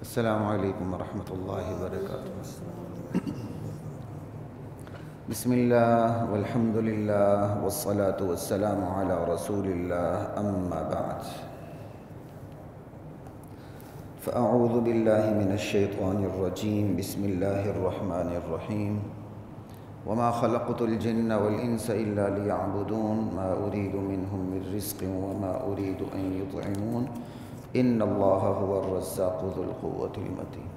السلام علیکم ورحمۃ اللہ وبرکاتہ۔ بسم اللہ والحمد للہ والصلاة والسلام علی رسول اللہ، اما بعد فاعوذ باللہ من الشیطان الرجیم، بسم اللہ الرحمن الرحیم۔ وما خلقت الجن والانس الا لیعبدون، ما اريد منهم من رزق وما اريد ان يطعمون، ان اللہ هو الرزاق ذو القوۃ المتین۔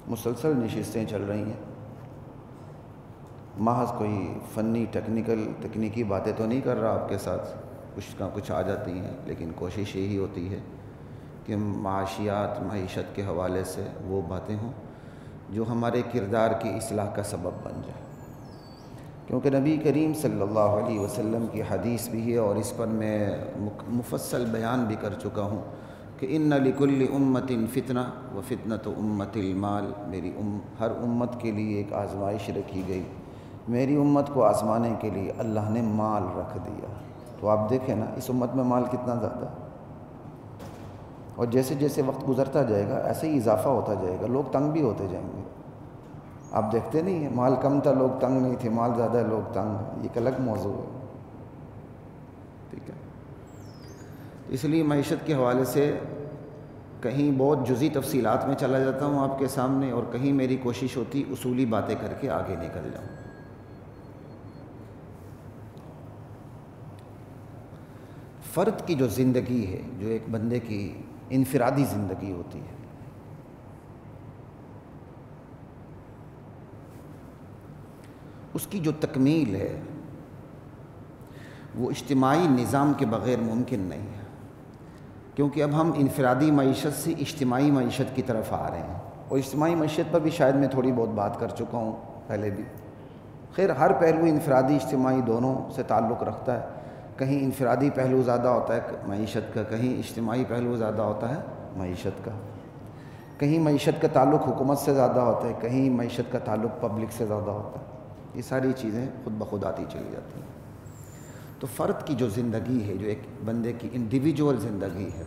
مسلسل نشستیں چل رہی ہیں، محض کوئی فنی تکنیکی باتیں تو نہیں کر رہا آپ کے ساتھ، کچھ کا کچھ آ جاتی ہیں، لیکن کوشش یہی ہوتی ہے کہ معیشت کے حوالے سے وہ باتیں ہوں جو ہمارے کردار کی اصلاح کا سبب بن جائے، کیونکہ نبی کریم صلی اللہ علیہ وسلم کی حدیث بھی ہے، اور اس پر میں مفصل بیان بھی کر چکا ہوں کہ ان لکل امت فتنہ و فتنۃ امت المال۔ میری ہر امت کے لیے ایک آزمائش رکھی گئی، میری امت کو آزمانے کے لیے اللہ نے مال رکھ دیا۔ تو آپ دیکھیں نا، اس امت میں مال کتنا زیادہ، اور جیسے جیسے وقت گزرتا جائے گا ایسے ہی اضافہ ہوتا جائے گا، لوگ تنگ بھی ہوتے جائیں گے۔ آپ دیکھتے نہیں ہیں، مال کم تھا لوگ تنگ نہیں تھے، مال زیادہ ہے لوگ تنگ ہیں، یہ ایک الگ موضوع ہے، ٹھیک ہے۔ اس لیے معیشت کے حوالے سے کہیں بہت جزئی تفصیلات میں چلا جاتا ہوں آپ کے سامنے، اور کہیں میری کوشش ہوتی اصولی باتیں کر کے آگے نکل جاؤں۔ فرد کی جو زندگی ہے، جو ایک بندے کی انفرادی زندگی ہوتی ہے، اس کی جو تکمیل ہے وہ اجتماعی نظام کے بغیر ممکن نہیں ہے، کیونکہ اب ہم انفرادی معیشت سے اجتماعی معیشت کی طرف آ رہے ہیں، اور اجتماعی معیشت پر بھی شاید میں تھوڑی بہت بات کر چکا ہوں پہلے بھی۔ خیر، ہر پہلو انفرادی اجتماعی دونوں سے تعلق رکھتا ہے، کہیں انفرادی پہلو زیادہ ہوتا ہے معیشت کا، کہیں اجتماعی پہلو زیادہ ہوتا ہے معیشت کا، کہیں معیشت کا تعلق حکومت سے زیادہ ہوتا ہے، کہیں معیشت کا تعلق پبلک سے زیادہ ہوتا ہے۔ یہ ساری چیزیں خود بخود آتی چلی جاتی ہیں۔ تو فرد کی جو زندگی ہے، جو ایک بندے کی انڈیویجول زندگی ہے،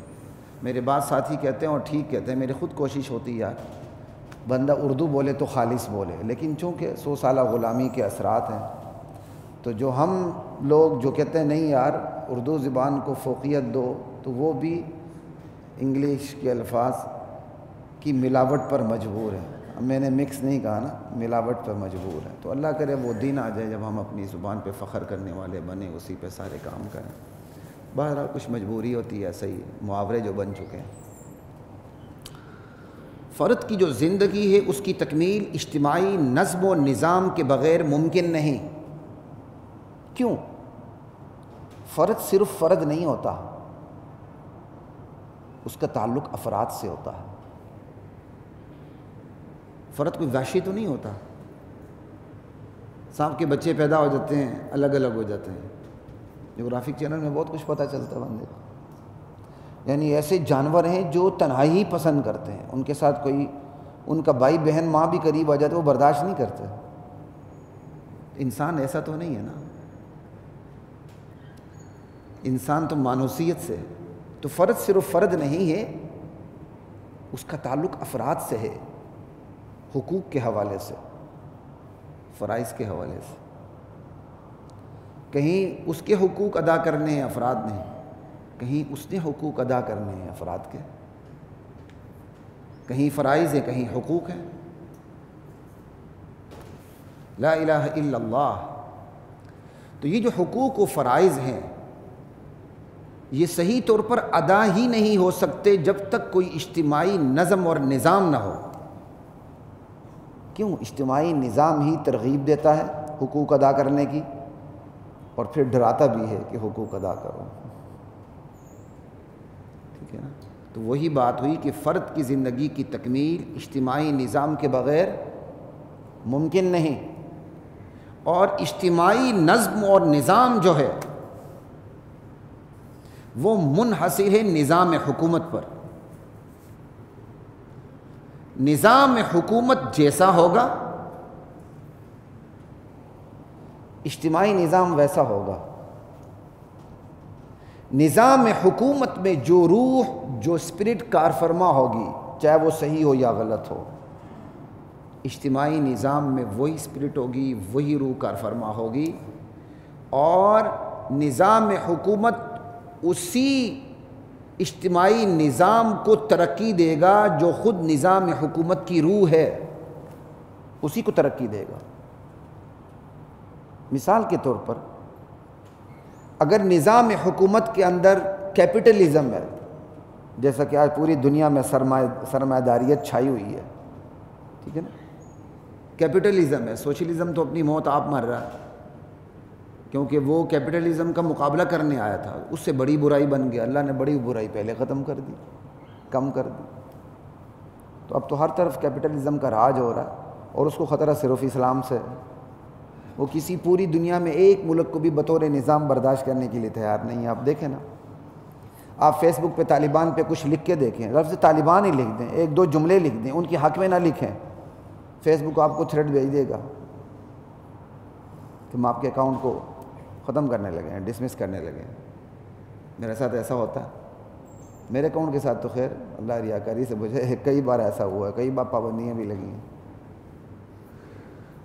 میرے بعض ساتھی کہتے ہیں اور ٹھیک کہتے ہیں، میری خود کوشش ہوتی ہے یار بندہ اردو بولے تو خالص بولے، لیکن چونکہ 100 سالہ غلامی کے اثرات ہیں، تو جو ہم لوگ جو کہتے ہیں نہیں یار اردو زبان کو فوقیت دو، تو وہ بھی انگلش کے الفاظ کی ملاوٹ پر مجبور ہیں۔ میں نے مکس نہیں کہا نا، ملاوٹ پر مجبور ہے۔ تو اللہ کرے وہ دن آ جائے جب ہم اپنی زبان پہ فخر کرنے والے بنیں، اسی پہ سارے کام کریں۔ بہرحال کچھ مجبوری ہوتی ہے، ایسا ہی محاورے جو بن چکے ہیں۔ فرد کی جو زندگی ہے اس کی تکمیل اجتماعی نظم و نظام کے بغیر ممکن نہیں۔ کیوں؟ فرد صرف فرد نہیں ہوتا، اس کا تعلق افراد سے ہوتا ہے۔ فرد کوئی وحشی تو نہیں ہوتا، سانپ کے بچے پیدا ہو جاتے ہیں، الگ الگ ہو جاتے ہیں۔ جغرافک چینل میں بہت کچھ پتہ چلتا ہے بندے کو، یعنی ایسے جانور ہیں جو تنہائی پسند کرتے ہیں، ان کے ساتھ کوئی ان کا بھائی بہن ماں بھی قریب آ جاتے وہ برداشت نہیں کرتے۔ انسان ایسا تو نہیں ہے نا، انسان تو مانوسیت سے، تو فرد صرف فرد نہیں ہے، اس کا تعلق افراد سے ہے، حقوق کے حوالے سے، فرائض کے حوالے سے۔ کہیں اس کے حقوق ادا کرنے ہیں افراد نے، کہیں اس نے حقوق ادا کرنے ہیں افراد کے، کہیں فرائض ہیں کہیں حقوق ہیں۔ لا الہ الا اللہ۔ تو یہ جو حقوق و فرائض ہیں یہ صحیح طور پر ادا ہی نہیں ہو سکتے جب تک کوئی اجتماعی نظم اور نظام نہ ہو۔ کیوں؟ اجتماعی نظام ہی ترغیب دیتا ہے حقوق ادا کرنے کی، اور پھر ڈراتا بھی ہے کہ حقوق ادا کرو، ٹھیک ہے نا۔ تو وہی بات ہوئی کہ فرد کی زندگی کی تکمیل اجتماعی نظام کے بغیر ممکن نہیں، اور اجتماعی نظم اور نظام جو ہے وہ منحصر ہے نظام حکومت پر۔ نظام حکومت جیسا ہوگا اجتماعی نظام ویسا ہوگا۔ نظام حکومت میں جو روح جو اسپرٹ کار فرما ہوگی، چاہے وہ صحیح ہو یا غلط ہو. اجتماعی نظام میں وہی اسپرٹ ہوگی, وہی روح کار فرما ہوگی, اور نظام حکومت اسی اجتماعی نظام کو ترقی دے گا جو خود نظام حکومت کی روح ہے, اسی کو ترقی دے گا. مثال کے طور پر اگر نظام حکومت کے اندر کیپٹلزم ہے, جیسا کہ آج پوری دنیا میں سرمایہ داریت چھائی ہوئی ہے, ٹھیک ہے نا, کیپٹلزم ہے. سوشلزم تو اپنی موت آپ مر رہا ہے, کیونکہ وہ کیپٹلزم کا مقابلہ کرنے آیا تھا, اس سے بڑی برائی بن گیا. اللہ نے بڑی برائی پہلے ختم کر دی, کم کر دی. تو اب تو ہر طرف کیپٹلزم کا راج ہو رہا ہے, اور اس کو خطرہ صرف اسلام سے. وہ کسی پوری دنیا میں ایک ملک کو بھی بطور نظام برداشت کرنے کے لیے تیار نہیں ہے. آپ دیکھیں نا, آپ فیس بک پہ طالبان پہ کچھ لکھ کے دیکھیں, لفظ طالبان ہی لکھ دیں, ایک دو جملے لکھ دیں, ان کی حق میں نہ لکھیں, فیس بک آپ کو تھریڈ بھیج دے گا کہ ہم آپ کے اکاؤنٹ کو ختم کرنے لگے ہیں, ڈسمس کرنے لگے ہیں. میرے ساتھ ایسا ہوتا ہے, میرے اکاؤنٹ کے ساتھ تو خیر اللہ ریاکاری سے مجھے کئی بار ایسا ہوا ہے, کئی بار پابندیاں بھی لگی ہیں.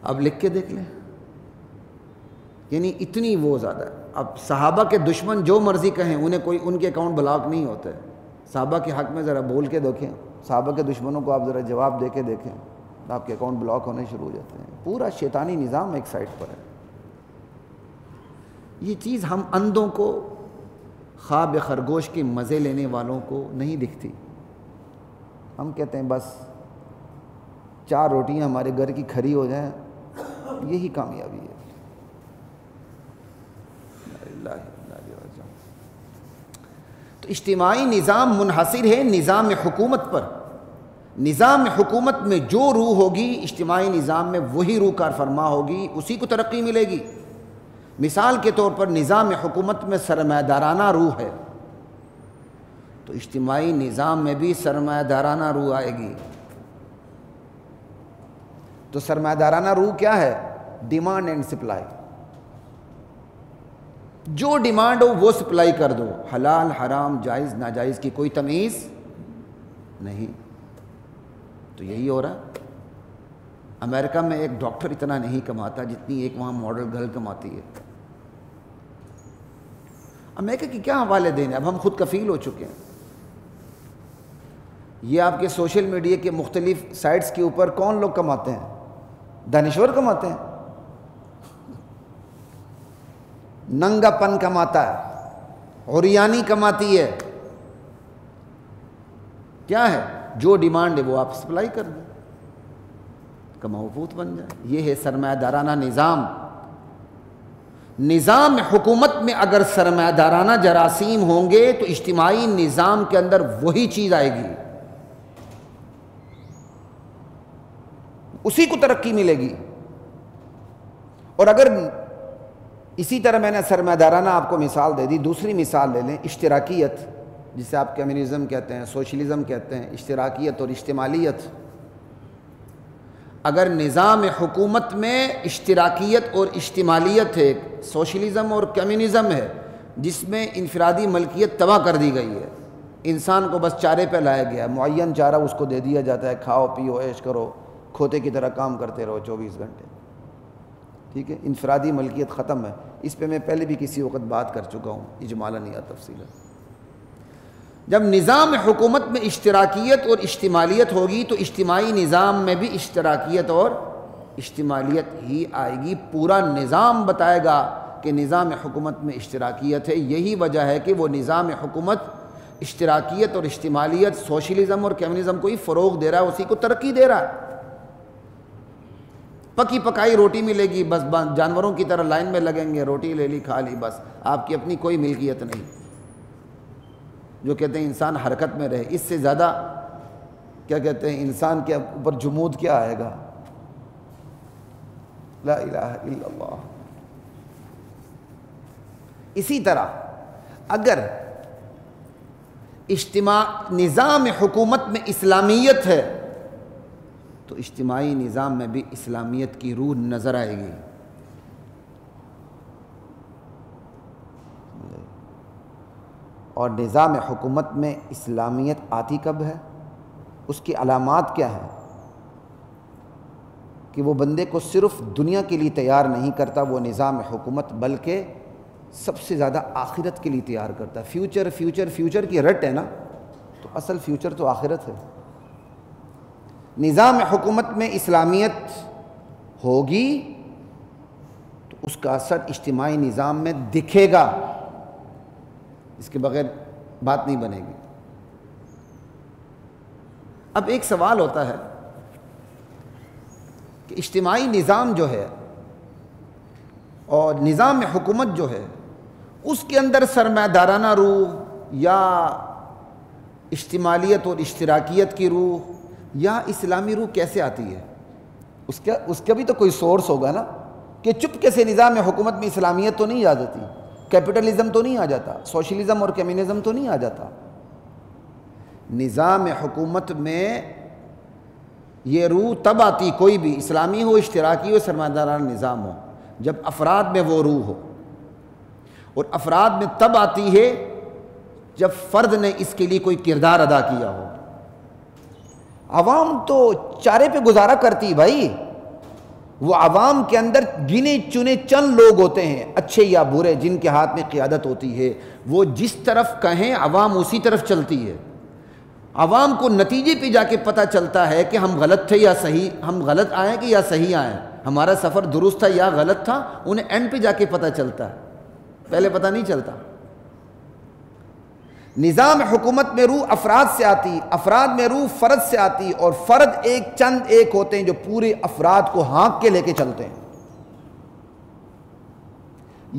اب لکھ کے دیکھ لیں, یعنی اتنی وہ زیادہ ہے. اب صحابہ کے دشمن جو مرضی کہیں, انہیں کوئی ان کے اکاؤنٹ بلاک نہیں ہوتے. صحابہ کے حق میں ذرا بول کے دیکھیں, صحابہ کے دشمنوں کو آپ ذرا جواب دے کے دیکھیں, آپ کے اکاؤنٹ بلاک ہونے شروع ہو جاتے ہیں. پورا شیطانی نظام ایک سائٹ پر ہے. یہ چیز ہم اندھوں کو, خواب خرگوش کے مزے لینے والوں کو نہیں دکھتی. ہم کہتے ہیں بس 4 روٹیاں ہمارے گھر کی کھری ہو جائیں, یہی کامیابی ہے. تو اجتماعی نظام منحصر ہے نظام حکومت پر. نظام حکومت میں جو روح ہوگی, اجتماعی نظام میں وہی روح کار فرما ہوگی, اسی کو ترقی ملے گی. مثال کے طور پر نظام حکومت میں سرمایہ دارانہ روح ہے, تو اجتماعی نظام میں بھی سرمایہ دارانہ روح آئے گی. تو سرمایہ دارانہ روح کیا ہے؟ Demand and supply. جو ڈیمانڈ ہو وہ سپلائی کر دو, حلال حرام جائز ناجائز کی کوئی تمیز نہیں. تو یہی ہو رہا ہے. امریکہ میں ایک ڈاکٹر اتنا نہیں کماتا جتنی ایک وہاں ماڈل گرل کماتی ہے. امریکہ کی کیا حوالے دینے, اب ہم خود کفیل ہو چکے ہیں. یہ آپ کے سوشل میڈیا کے مختلف سائٹس کے اوپر کون لوگ کماتے ہیں؟ دانشور کماتے ہیں, ننگا پن کماتا ہے, عریانی کماتی ہے. کیا ہے؟ جو ڈیمانڈ ہے وہ آپ سپلائی کر دیں, کماؤ پوت بن جائے. یہ ہے سرمایہ دارانہ نظام. نظام حکومت میں اگر سرمایہ دارانہ جراثیم ہوں گے تو اجتماعی نظام کے اندر وہی چیز آئے گی, اسی کو ترقی ملے گی. اور اگر اسی طرح میں نے سرمایہ دارانہ آپ کو مثال دے دی, دوسری مثال لے لیں, اشتراکیت, جسے آپ کمیونزم کہتے ہیں, سوشلزم کہتے ہیں. اشتراکیت اور اشتمالیت. اگر نظام حکومت میں اشتراکیت اور اشتمالیت ہے, سوشلزم اور کمیونزم ہے, جس میں انفرادی ملکیت تباہ کر دی گئی ہے, انسان کو بس چارے پہ لایا گیا ہے, معین چارہ اس کو دے دیا جاتا ہے, کھاؤ پیو عیش کرو, کھوتے کی طرح کام کرتے رہو 24 گھنٹے. ٹھیک ہے, انفرادی ملکیت ختم ہے. اس پہ میں پہلے بھی کسی وقت بات کر چکا ہوں, اجمالاً یا تفصیلاً. جب نظام حکومت میں اشتراکیت اور اشتمالیت ہوگی تو اجتماعی نظام میں بھی اشتراکیت اور اشتمالیت ہی آئے گی. پورا نظام بتائے گا کہ نظام حکومت میں اشتراکیت ہے. یہی وجہ ہے کہ وہ نظام حکومت اشتراکیت اور اشتمالیت, سوشلزم اور کمیونزم کو ہی فروغ دے رہا ہے, اسی کو ترقی دے رہا ہے. پکی پکائی روٹی ملے گی, بس جانوروں کی طرح لائن میں لگیں گے, روٹی لے لی کھا لی, بس آپ کی اپنی کوئی ملکیت نہیں. جو کہتے ہیں انسان حرکت میں رہے, اس سے زیادہ کیا کہتے ہیں انسان کے اوپر جمود کیا آئے گا؟ لا الہ الا اللہ. اسی طرح اگر نظام حکومت میں اسلامیت ہے تو اجتماعی نظام میں بھی اسلامیت کی روح نظر آئے گی. اور نظام حکومت میں اسلامیت آتی کب ہے؟ اس کی علامات کیا ہیں کہ وہ بندے کو صرف دنیا کے لیے تیار نہیں کرتا وہ نظام حکومت، بلکہ سب سے زیادہ آخرت کے لیے تیار کرتا ہے۔ فیوچر فیوچر فیوچر کی رٹ ہے نا، تو اصل فیوچر تو آخرت ہے۔ نظام حکومت میں اسلامیت ہوگی تو اس کا اثر اجتماعی نظام میں دکھے گا، اس کے بغیر بات نہیں بنے گی۔ اب ایک سوال ہوتا ہے کہ اجتماعی نظام جو ہے اور نظام حکومت جو ہے اس کے اندر سرمایہ دارانہ روح یا اجتماعیت اور اشتراکیت کی روح یا اسلامی روح کیسے آتی ہے؟ اس کا بھی تو کوئی سورس ہوگا نا، کہ چپکے سے نظام حکومت میں اسلامیت تو نہیں آ جاتی، کیپٹلزم تو نہیں آ جاتا، سوشلزم اور کمیونزم تو نہیں آ جاتا۔ نظام حکومت میں یہ روح تب آتی، کوئی بھی اسلامی ہو، اشتراکی ہو، سرمایہ دارانہ نظام ہو، جب افراد میں وہ روح ہو، اور افراد میں تب آتی ہے جب فرد نے اس کے لیے کوئی کردار ادا کیا ہو۔ عوام تو چارے پہ گزارا کرتی بھائی، وہ عوام کے اندر گنے چنے چند لوگ ہوتے ہیں اچھے یا برے جن کے ہاتھ میں قیادت ہوتی ہے، وہ جس طرف کہیں عوام اسی طرف چلتی ہے۔ عوام کو نتیجے پہ جا کے پتہ چلتا ہے کہ ہم غلط تھے یا صحیح، ہم غلط آئیں کہ یا صحیح آئیں، ہمارا سفر درست تھا یا غلط تھا، انہیں اینڈ پہ جا کے پتہ چلتا ہے، پہلے پتہ نہیں چلتا۔ نظام حکومت میں روح افراد سے آتی، افراد میں روح فرد سے آتی، اور فرد ایک ہوتے ہیں جو پورے افراد کو ہانک کے لے کے چلتے ہیں۔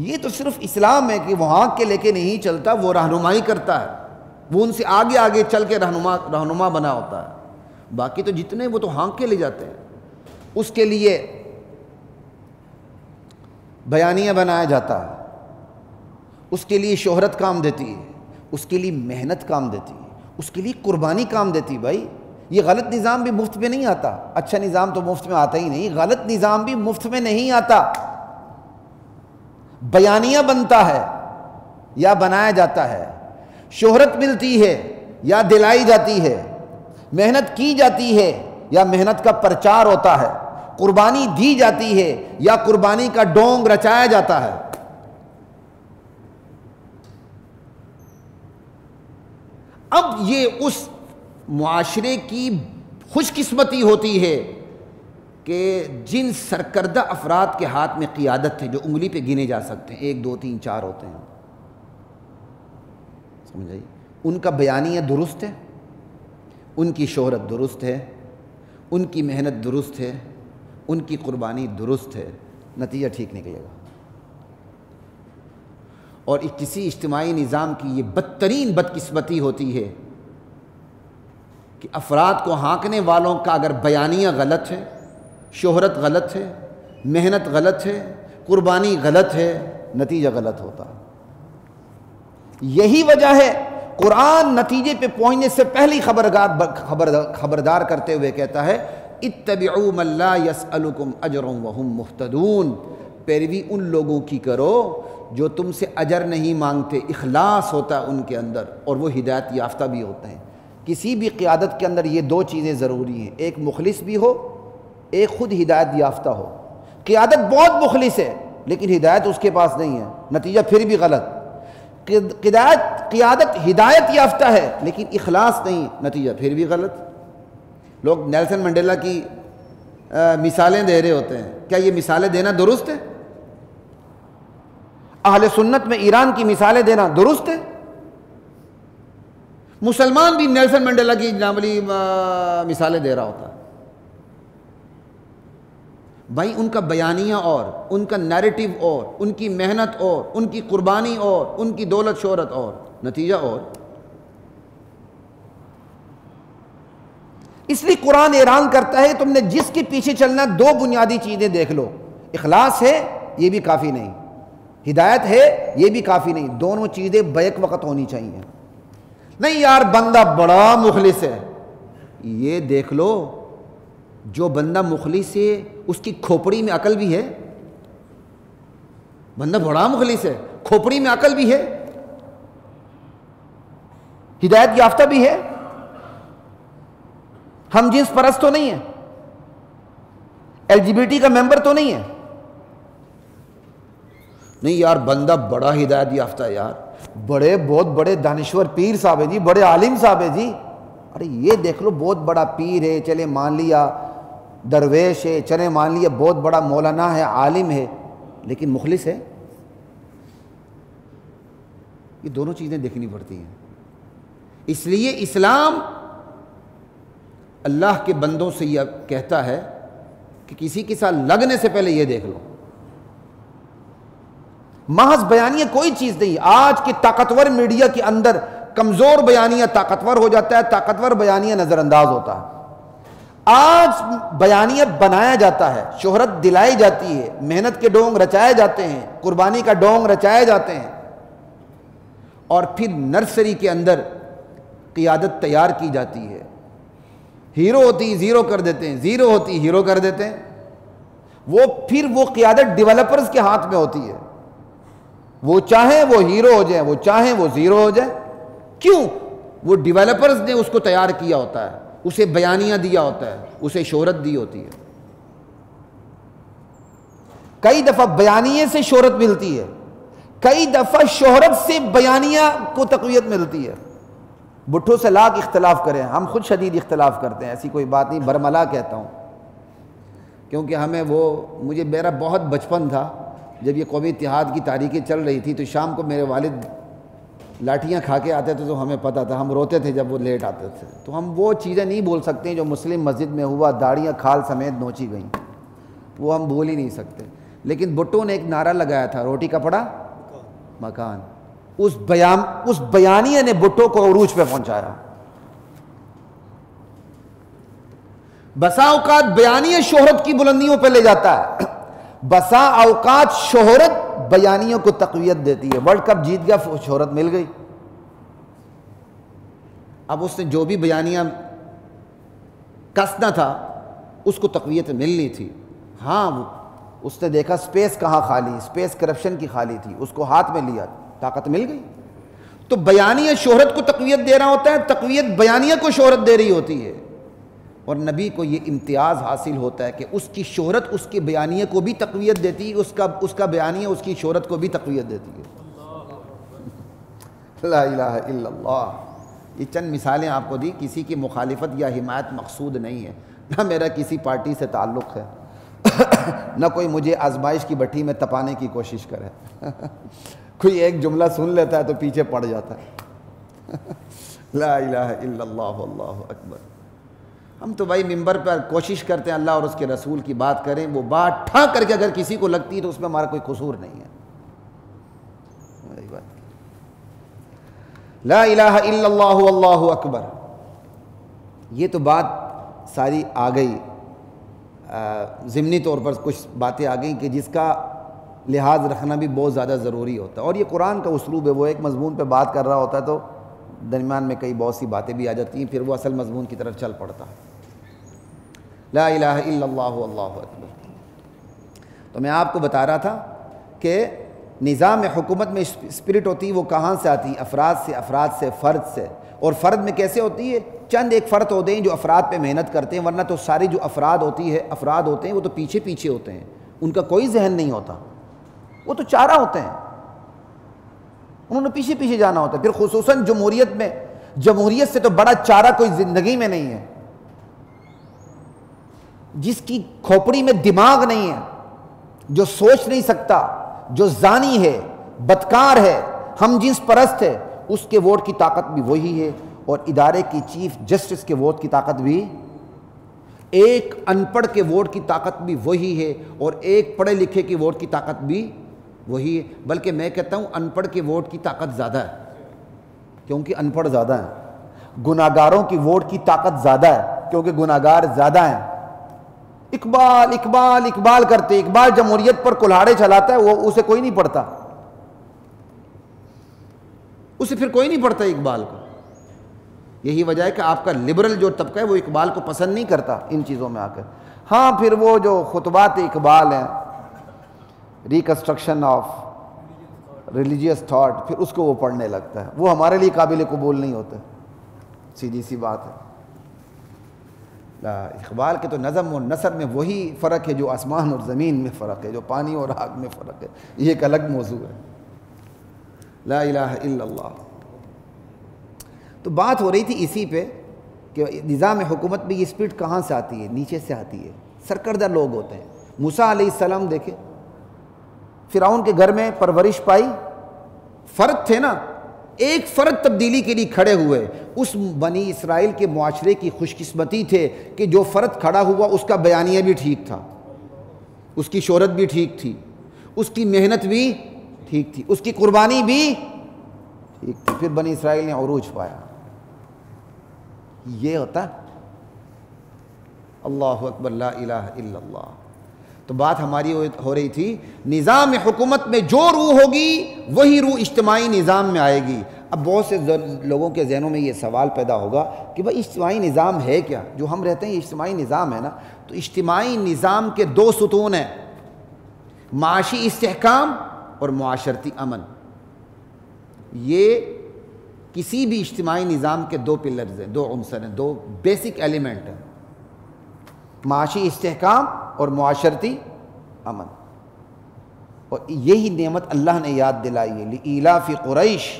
یہ تو صرف اسلام ہے کہ وہ ہانک کے لے کے نہیں چلتا، وہ رہنمائی کرتا ہے، وہ ان سے آگے آگے چل کے رہنما بنا ہوتا ہے۔ باقی تو جتنے وہ تو ہانک کے لے جاتے ہیں، اس کے لیے بیانیہ بنایا جاتا ہے، اس کے لیے شہرت کام دیتی ہے، اس کے لیے محنت کام دیتی ہے، اس کے لیے قربانی کام دیتی ہے۔ بھائی یہ غلط نظام بھی مفت میں نہیں آتا، اچھا نظام تو مفت میں آتا ہی نہیں، غلط نظام بھی مفت میں نہیں آتا، بیانیہ بنتا ہے یا بنایا جاتا ہے، شہرت ملتی ہے یا دلائی جاتی ہے، محنت کی جاتی ہے یا محنت کا پرچار ہوتا ہے، قربانی دی جاتی ہے یا قربانی کا ڈونگ رچایا جاتا ہے۔ اب یہ اس معاشرے کی خوش قسمتی ہوتی ہے کہ جن سرکردہ افراد کے ہاتھ میں قیادت ہے، جو انگلی پہ گنے جا سکتے ہیں، 1 2 3 4 ہوتے ہیں، سمجھ آئی؟ ان کا بیانیہ درست ہے، ان کی شہرت درست ہے، ان کی محنت درست ہے، ان کی قربانی درست ہے، نتیجہ ٹھیک نکلے گا۔ اور کسی اجتماعی نظام کی یہ بدترین بدقسمتی ہوتی ہے کہ افراد کو ہانکنے والوں کا اگر بیانیہ غلط ہے، شہرت غلط ہے، محنت غلط ہے، قربانی غلط ہے، نتیجہ غلط ہوتا ہے۔ یہی وجہ ہے قرآن نتیجے پہ پہنچنے سے پہلی خبردار کرتے ہوئے کہتا ہے اتبعوا من لا يسألكم اجرا وهم مهتدون، پیروی ان لوگوں کی کرو جو تم سے اجر نہیں مانگتے، اخلاص ہوتا ہے ان کے اندر، اور وہ ہدایت یافتہ بھی ہوتے ہیں۔ کسی بھی قیادت کے اندر یہ 2 چیزیں ضروری ہیں، ایک مخلص بھی ہو، ایک خود ہدایت یافتہ ہو۔ قیادت بہت مخلص ہے لیکن ہدایت اس کے پاس نہیں ہے، نتیجہ پھر بھی غلط۔ قیادت ہدایت یافتہ ہے لیکن اخلاص نہیں، نتیجہ پھر بھی غلط۔ لوگ نیلسن منڈیلا کی مثالیں دے رہے ہوتے ہیں، کیا یہ مثالیں دینا درست ہے؟ اہل سنت میں ایران کی مثالیں دینا درست ہے؟ مسلمان بھی نیلسن منڈیلا کی جنابلی مثالیں دے رہا ہوتا ہے۔ بھائی ان کا بیانیہ اور ان کا نیریٹو اور ان کی محنت اور ان کی قربانی اور ان کی دولت شہرت اور نتیجہ اور۔ اس لیے قرآن اعلان کرتا ہے تم نے جس کے پیچھے چلنا 2 بنیادی چیزیں دیکھ لو، اخلاص ہے یہ بھی کافی نہیں، ہدایت ہے یہ بھی کافی نہیں، دونوں چیزیں بیک وقت ہونی چاہیے۔ نہیں یار بندہ بڑا مخلص ہے، یہ دیکھ لو جو بندہ مخلص ہے اس کی کھوپڑی میں عقل بھی ہے، بندہ بڑا مخلص ہے، کھوپڑی میں عقل بھی ہے، ہدایت یافتہ بھی ہے۔ ہم جنس پرست تو نہیں ہیں, LGBT کا ممبر تو نہیں ہے. نہیں یار بندہ بڑا ہدایت یافتہ ہے یار, بڑے بہت بڑے دانشور پیر صاحب ہے جی, بڑے عالم صاحب ہے جی. ارے یہ دیکھ لو بہت بڑا پیر ہے, چلے مان لیا درویش ہے, چلے مان لیا بہت بڑا مولانا ہے, عالم ہے, لیکن مخلص ہے؟ یہ دونوں چیزیں دیکھنی پڑتی ہیں. اس لیے اسلام اللہ کے بندوں سے یہ کہتا ہے کہ کسی کے ساتھ لگنے سے پہلے یہ دیکھ لو. محض بیانیہ کوئی چیز نہیں. آج کے طاقتور میڈیا کے اندر کمزور بیانیہ طاقتور ہو جاتا ہے, طاقتور بیانیہ نظر انداز ہوتا ہے. آج بیانیہ بنایا جاتا ہے, شہرت دلائی جاتی ہے, محنت کے ڈونگ رچائے جاتے ہیں, قربانی کا ڈونگ رچائے جاتے ہیں, اور پھر نرسری کے اندر قیادت تیار کی جاتی ہے. ہیرو ہوتی زیرو کر دیتے ہیں, زیرو ہوتی ہیرو کر دیتے ہیں. وہ قیادت ڈیولپرز کے ہاتھ میں ہوتی ہے. وہ چاہیں وہ ہیرو ہو جائیں, وہ چاہیں وہ زیرو ہو جائیں. کیوں؟ وہ ڈیولپرز نے اس کو تیار کیا ہوتا ہے, اسے بیانیہ دیا ہوتا ہے, اسے شہرت دی ہوتی ہے. کئی دفعہ بیانیے سے شہرت ملتی ہے, کئی دفعہ شہرت سے بیانیہ کو تقویت ملتی ہے. بٹھوں سے لاکھ اختلاف کریں, ہم خود شدید اختلاف کرتے ہیں, ایسی کوئی بات نہیں, برملا کہتا ہوں, کیونکہ ہمیں مجھے میرا بہت بچپن تھا جب یہ قومی اتحاد کی تاریخیں چل رہی تھی, تو شام کو میرے والد لاٹھیاں کھا کے آتے تھے, تو ہمیں پتہ تھا, ہم روتے تھے جب وہ لیٹ آتے تھے. تو ہم وہ چیزیں نہیں بول سکتے جو مسلم مسجد میں ہوا, داڑیاں کھال سمیت نوچی گئیں, وہ ہم بول ہی نہیں سکتے. لیکن بھٹو نے ایک نعرہ لگایا تھا, روٹی کپڑا مکان. اس بیانیہ نے بھٹو کو عروج پہ پہنچایا. بسا اوقات بیانیہ شہرت کی بلندیوں پہ لے جاتا ہے, بسا اوقات شہرت بیانیوں کو تقویت دیتی ہے. ورلڈ کپ جیت گیا, شہرت مل گئی. اب اس نے جو بھی بیانیہ کسنا تھا اس کو تقویت ملنی تھی. ہاں اس نے دیکھا سپیس کہاں خالی, سپیس کرپشن کی خالی تھی, اس کو ہاتھ میں لیا, طاقت مل گئی. تو بیانیہ شہرت کو تقویت دے رہا ہوتا ہے, تقویت بیانیہ کو شہرت دے رہی ہوتی ہے. اور نبی کو یہ امتیاز حاصل ہوتا ہے کہ اس کی شہرت اس کے بیانیہ کو بھی تقویت دیتی ہے, اس کا بیانیہ اس کی شہرت کو بھی تقویت دیتی ہے. لا الہ الا اللہ. یہ چند مثالیں آپ کو دی, کسی کی مخالفت یا حمایت مقصود نہیں ہے, نہ میرا کسی پارٹی سے تعلق ہے, نہ کوئی مجھے آزمائش کی بھٹی میں تپانے کی کوشش کرے. کوئی ایک جملہ سن لیتا ہے تو پیچھے پڑ جاتا ہے. لا الہ الا اللہ واللہ اکبر. ہم تو بھائی ممبر پر کوشش کرتے ہیں اللہ اور اس کے رسول کی بات کریں, وہ بات ٹھا کر کے اگر کسی کو لگتی ہے تو اس میں ہمارا کوئی قصور نہیں ہے. لا الہ الا اللہ واللہ اکبر. یہ تو بات ساری آ گئی, ضمنی طور پر کچھ باتیں آ گئیں کہ جس کا لحاظ رکھنا بھی بہت زیادہ ضروری ہوتا ہے. اور یہ قرآن کا اسلوب ہے, وہ ایک مضمون پہ بات کر رہا ہوتا ہے تو درمیان میں کئی بہت سی باتیں بھی آ جاتی ہیں, پھر وہ اصل مضمون کی طرف چل پڑتا ہے. لا الہ الا اللہ واللہ اکبر. تو میں آپ کو بتا رہا تھا کہ نظام حکومت میں اسپرٹ ہوتی ہے, وہ کہاں سے آتی ہے؟ افراد سے, فرد سے. اور فرد میں کیسے ہوتی ہے؟ چند ایک فرد ہوتے ہیں جو افراد پہ محنت کرتے ہیں, ورنہ تو ساری جو افراد ہوتے ہیں وہ تو پیچھے ہوتے ہیں, ان کا کوئی ذہن نہیں ہوتا, وہ تو چارہ ہوتے ہیں, انہوں نے پیچھے جانا ہوتا ہے. پھر خصوصاً جمہوریت میں, جمہوریت سے تو بڑا چارہ کوئی زندگی میں نہیں ہے. جس کی کھوپڑی میں دماغ نہیں ہے, جو سوچ نہیں سکتا, جو زانی ہے, بدکار ہے, ہم جنس پرست ہے, اس کے ووٹ کی طاقت بھی وہی ہے, اور ادارے کی چیف جسٹس کے ووٹ کی طاقت بھی, ایک ان پڑھ کے ووٹ کی طاقت بھی وہی ہے, اور ایک پڑھے لکھے کے ووٹ کی طاقت بھی وہی ہے. بلکہ میں کہتا ہوں ان پڑھ کے ووٹ کی طاقت زیادہ ہے, کیونکہ ان پڑھ زیادہ ہیں. گناہگاروں کی ووٹ کی طاقت زیادہ ہے, کیونکہ گناہگار زیادہ ہیں. اقبال کرتے, اقبال جمہوریت پر کلہاڑے چلاتا ہے, وہ اسے کوئی نہیں پڑھتا, اسے پھر کوئی نہیں پڑھتا اقبال کو. یہی وجہ ہے کہ آپ کا لبرل جو طبقہ ہے وہ اقبال کو پسند نہیں کرتا ان چیزوں میں آ کر. ہاں پھر وہ جو خطبات اقبال ہیں, ریکنسٹرکشن آف ریلیجیس تھاٹ, پھر اس کو وہ پڑھنے لگتا ہے, وہ ہمارے لیے قابل قبول نہیں ہوتا. سیدھی سی بات ہے. اقبال کے تو نظم اور نثر میں وہی فرق ہے جو آسمان اور زمین میں فرق ہے، جو پانی اور آگ میں فرق ہے، یہ ایک الگ موضوع ہے۔ لا الہ الا اللہ۔ تو بات ہو رہی تھی اسی پہ کہ نظام حکومت میں یہ اسپرٹ کہاں سے آتی ہے؟ نیچے سے آتی ہے، سرکردہ لوگ ہوتے ہیں۔ موسیٰ علیہ السلام دیکھیں، فرعون کے گھر میں پرورش پائی، فرد تھے نا، ایک فرد تبدیلی کے لیے کھڑے ہوئے۔ اس بنی اسرائیل کے معاشرے کی خوش قسمتی تھے کہ جو فرد کھڑا ہوا اس کا بیانیہ بھی ٹھیک تھا، اس کی شہرت بھی ٹھیک تھی، اس کی محنت بھی ٹھیک تھی، اس کی قربانی بھی ٹھیک تھی، پھر بنی اسرائیل نے عروج پایا۔ یہ ہوتا اللہ اکبر، لا الہ الا اللہ۔ تو بات ہماری ہو رہی تھی نظام حکومت میں جو روح ہوگی وہی روح اجتماعی نظام میں آئے گی۔ اب بہت سے لوگوں کے ذہنوں میں یہ سوال پیدا ہوگا کہ بھائی اجتماعی نظام ہے کیا؟ جو ہم رہتے ہیں یہ اجتماعی نظام ہے نا؟ تو اجتماعی نظام کے دو ستون ہیں، معاشی استحکام اور معاشرتی امن۔ یہ کسی بھی اجتماعی نظام کے دو پلرز ہیں، دو عنصر ہیں، دو بیسک ایلیمنٹ ہیں، معاشی استحکام اور معاشرتی امن۔ اور یہی نعمت اللہ نے یاد دلائی ہے، لإیلاف قریش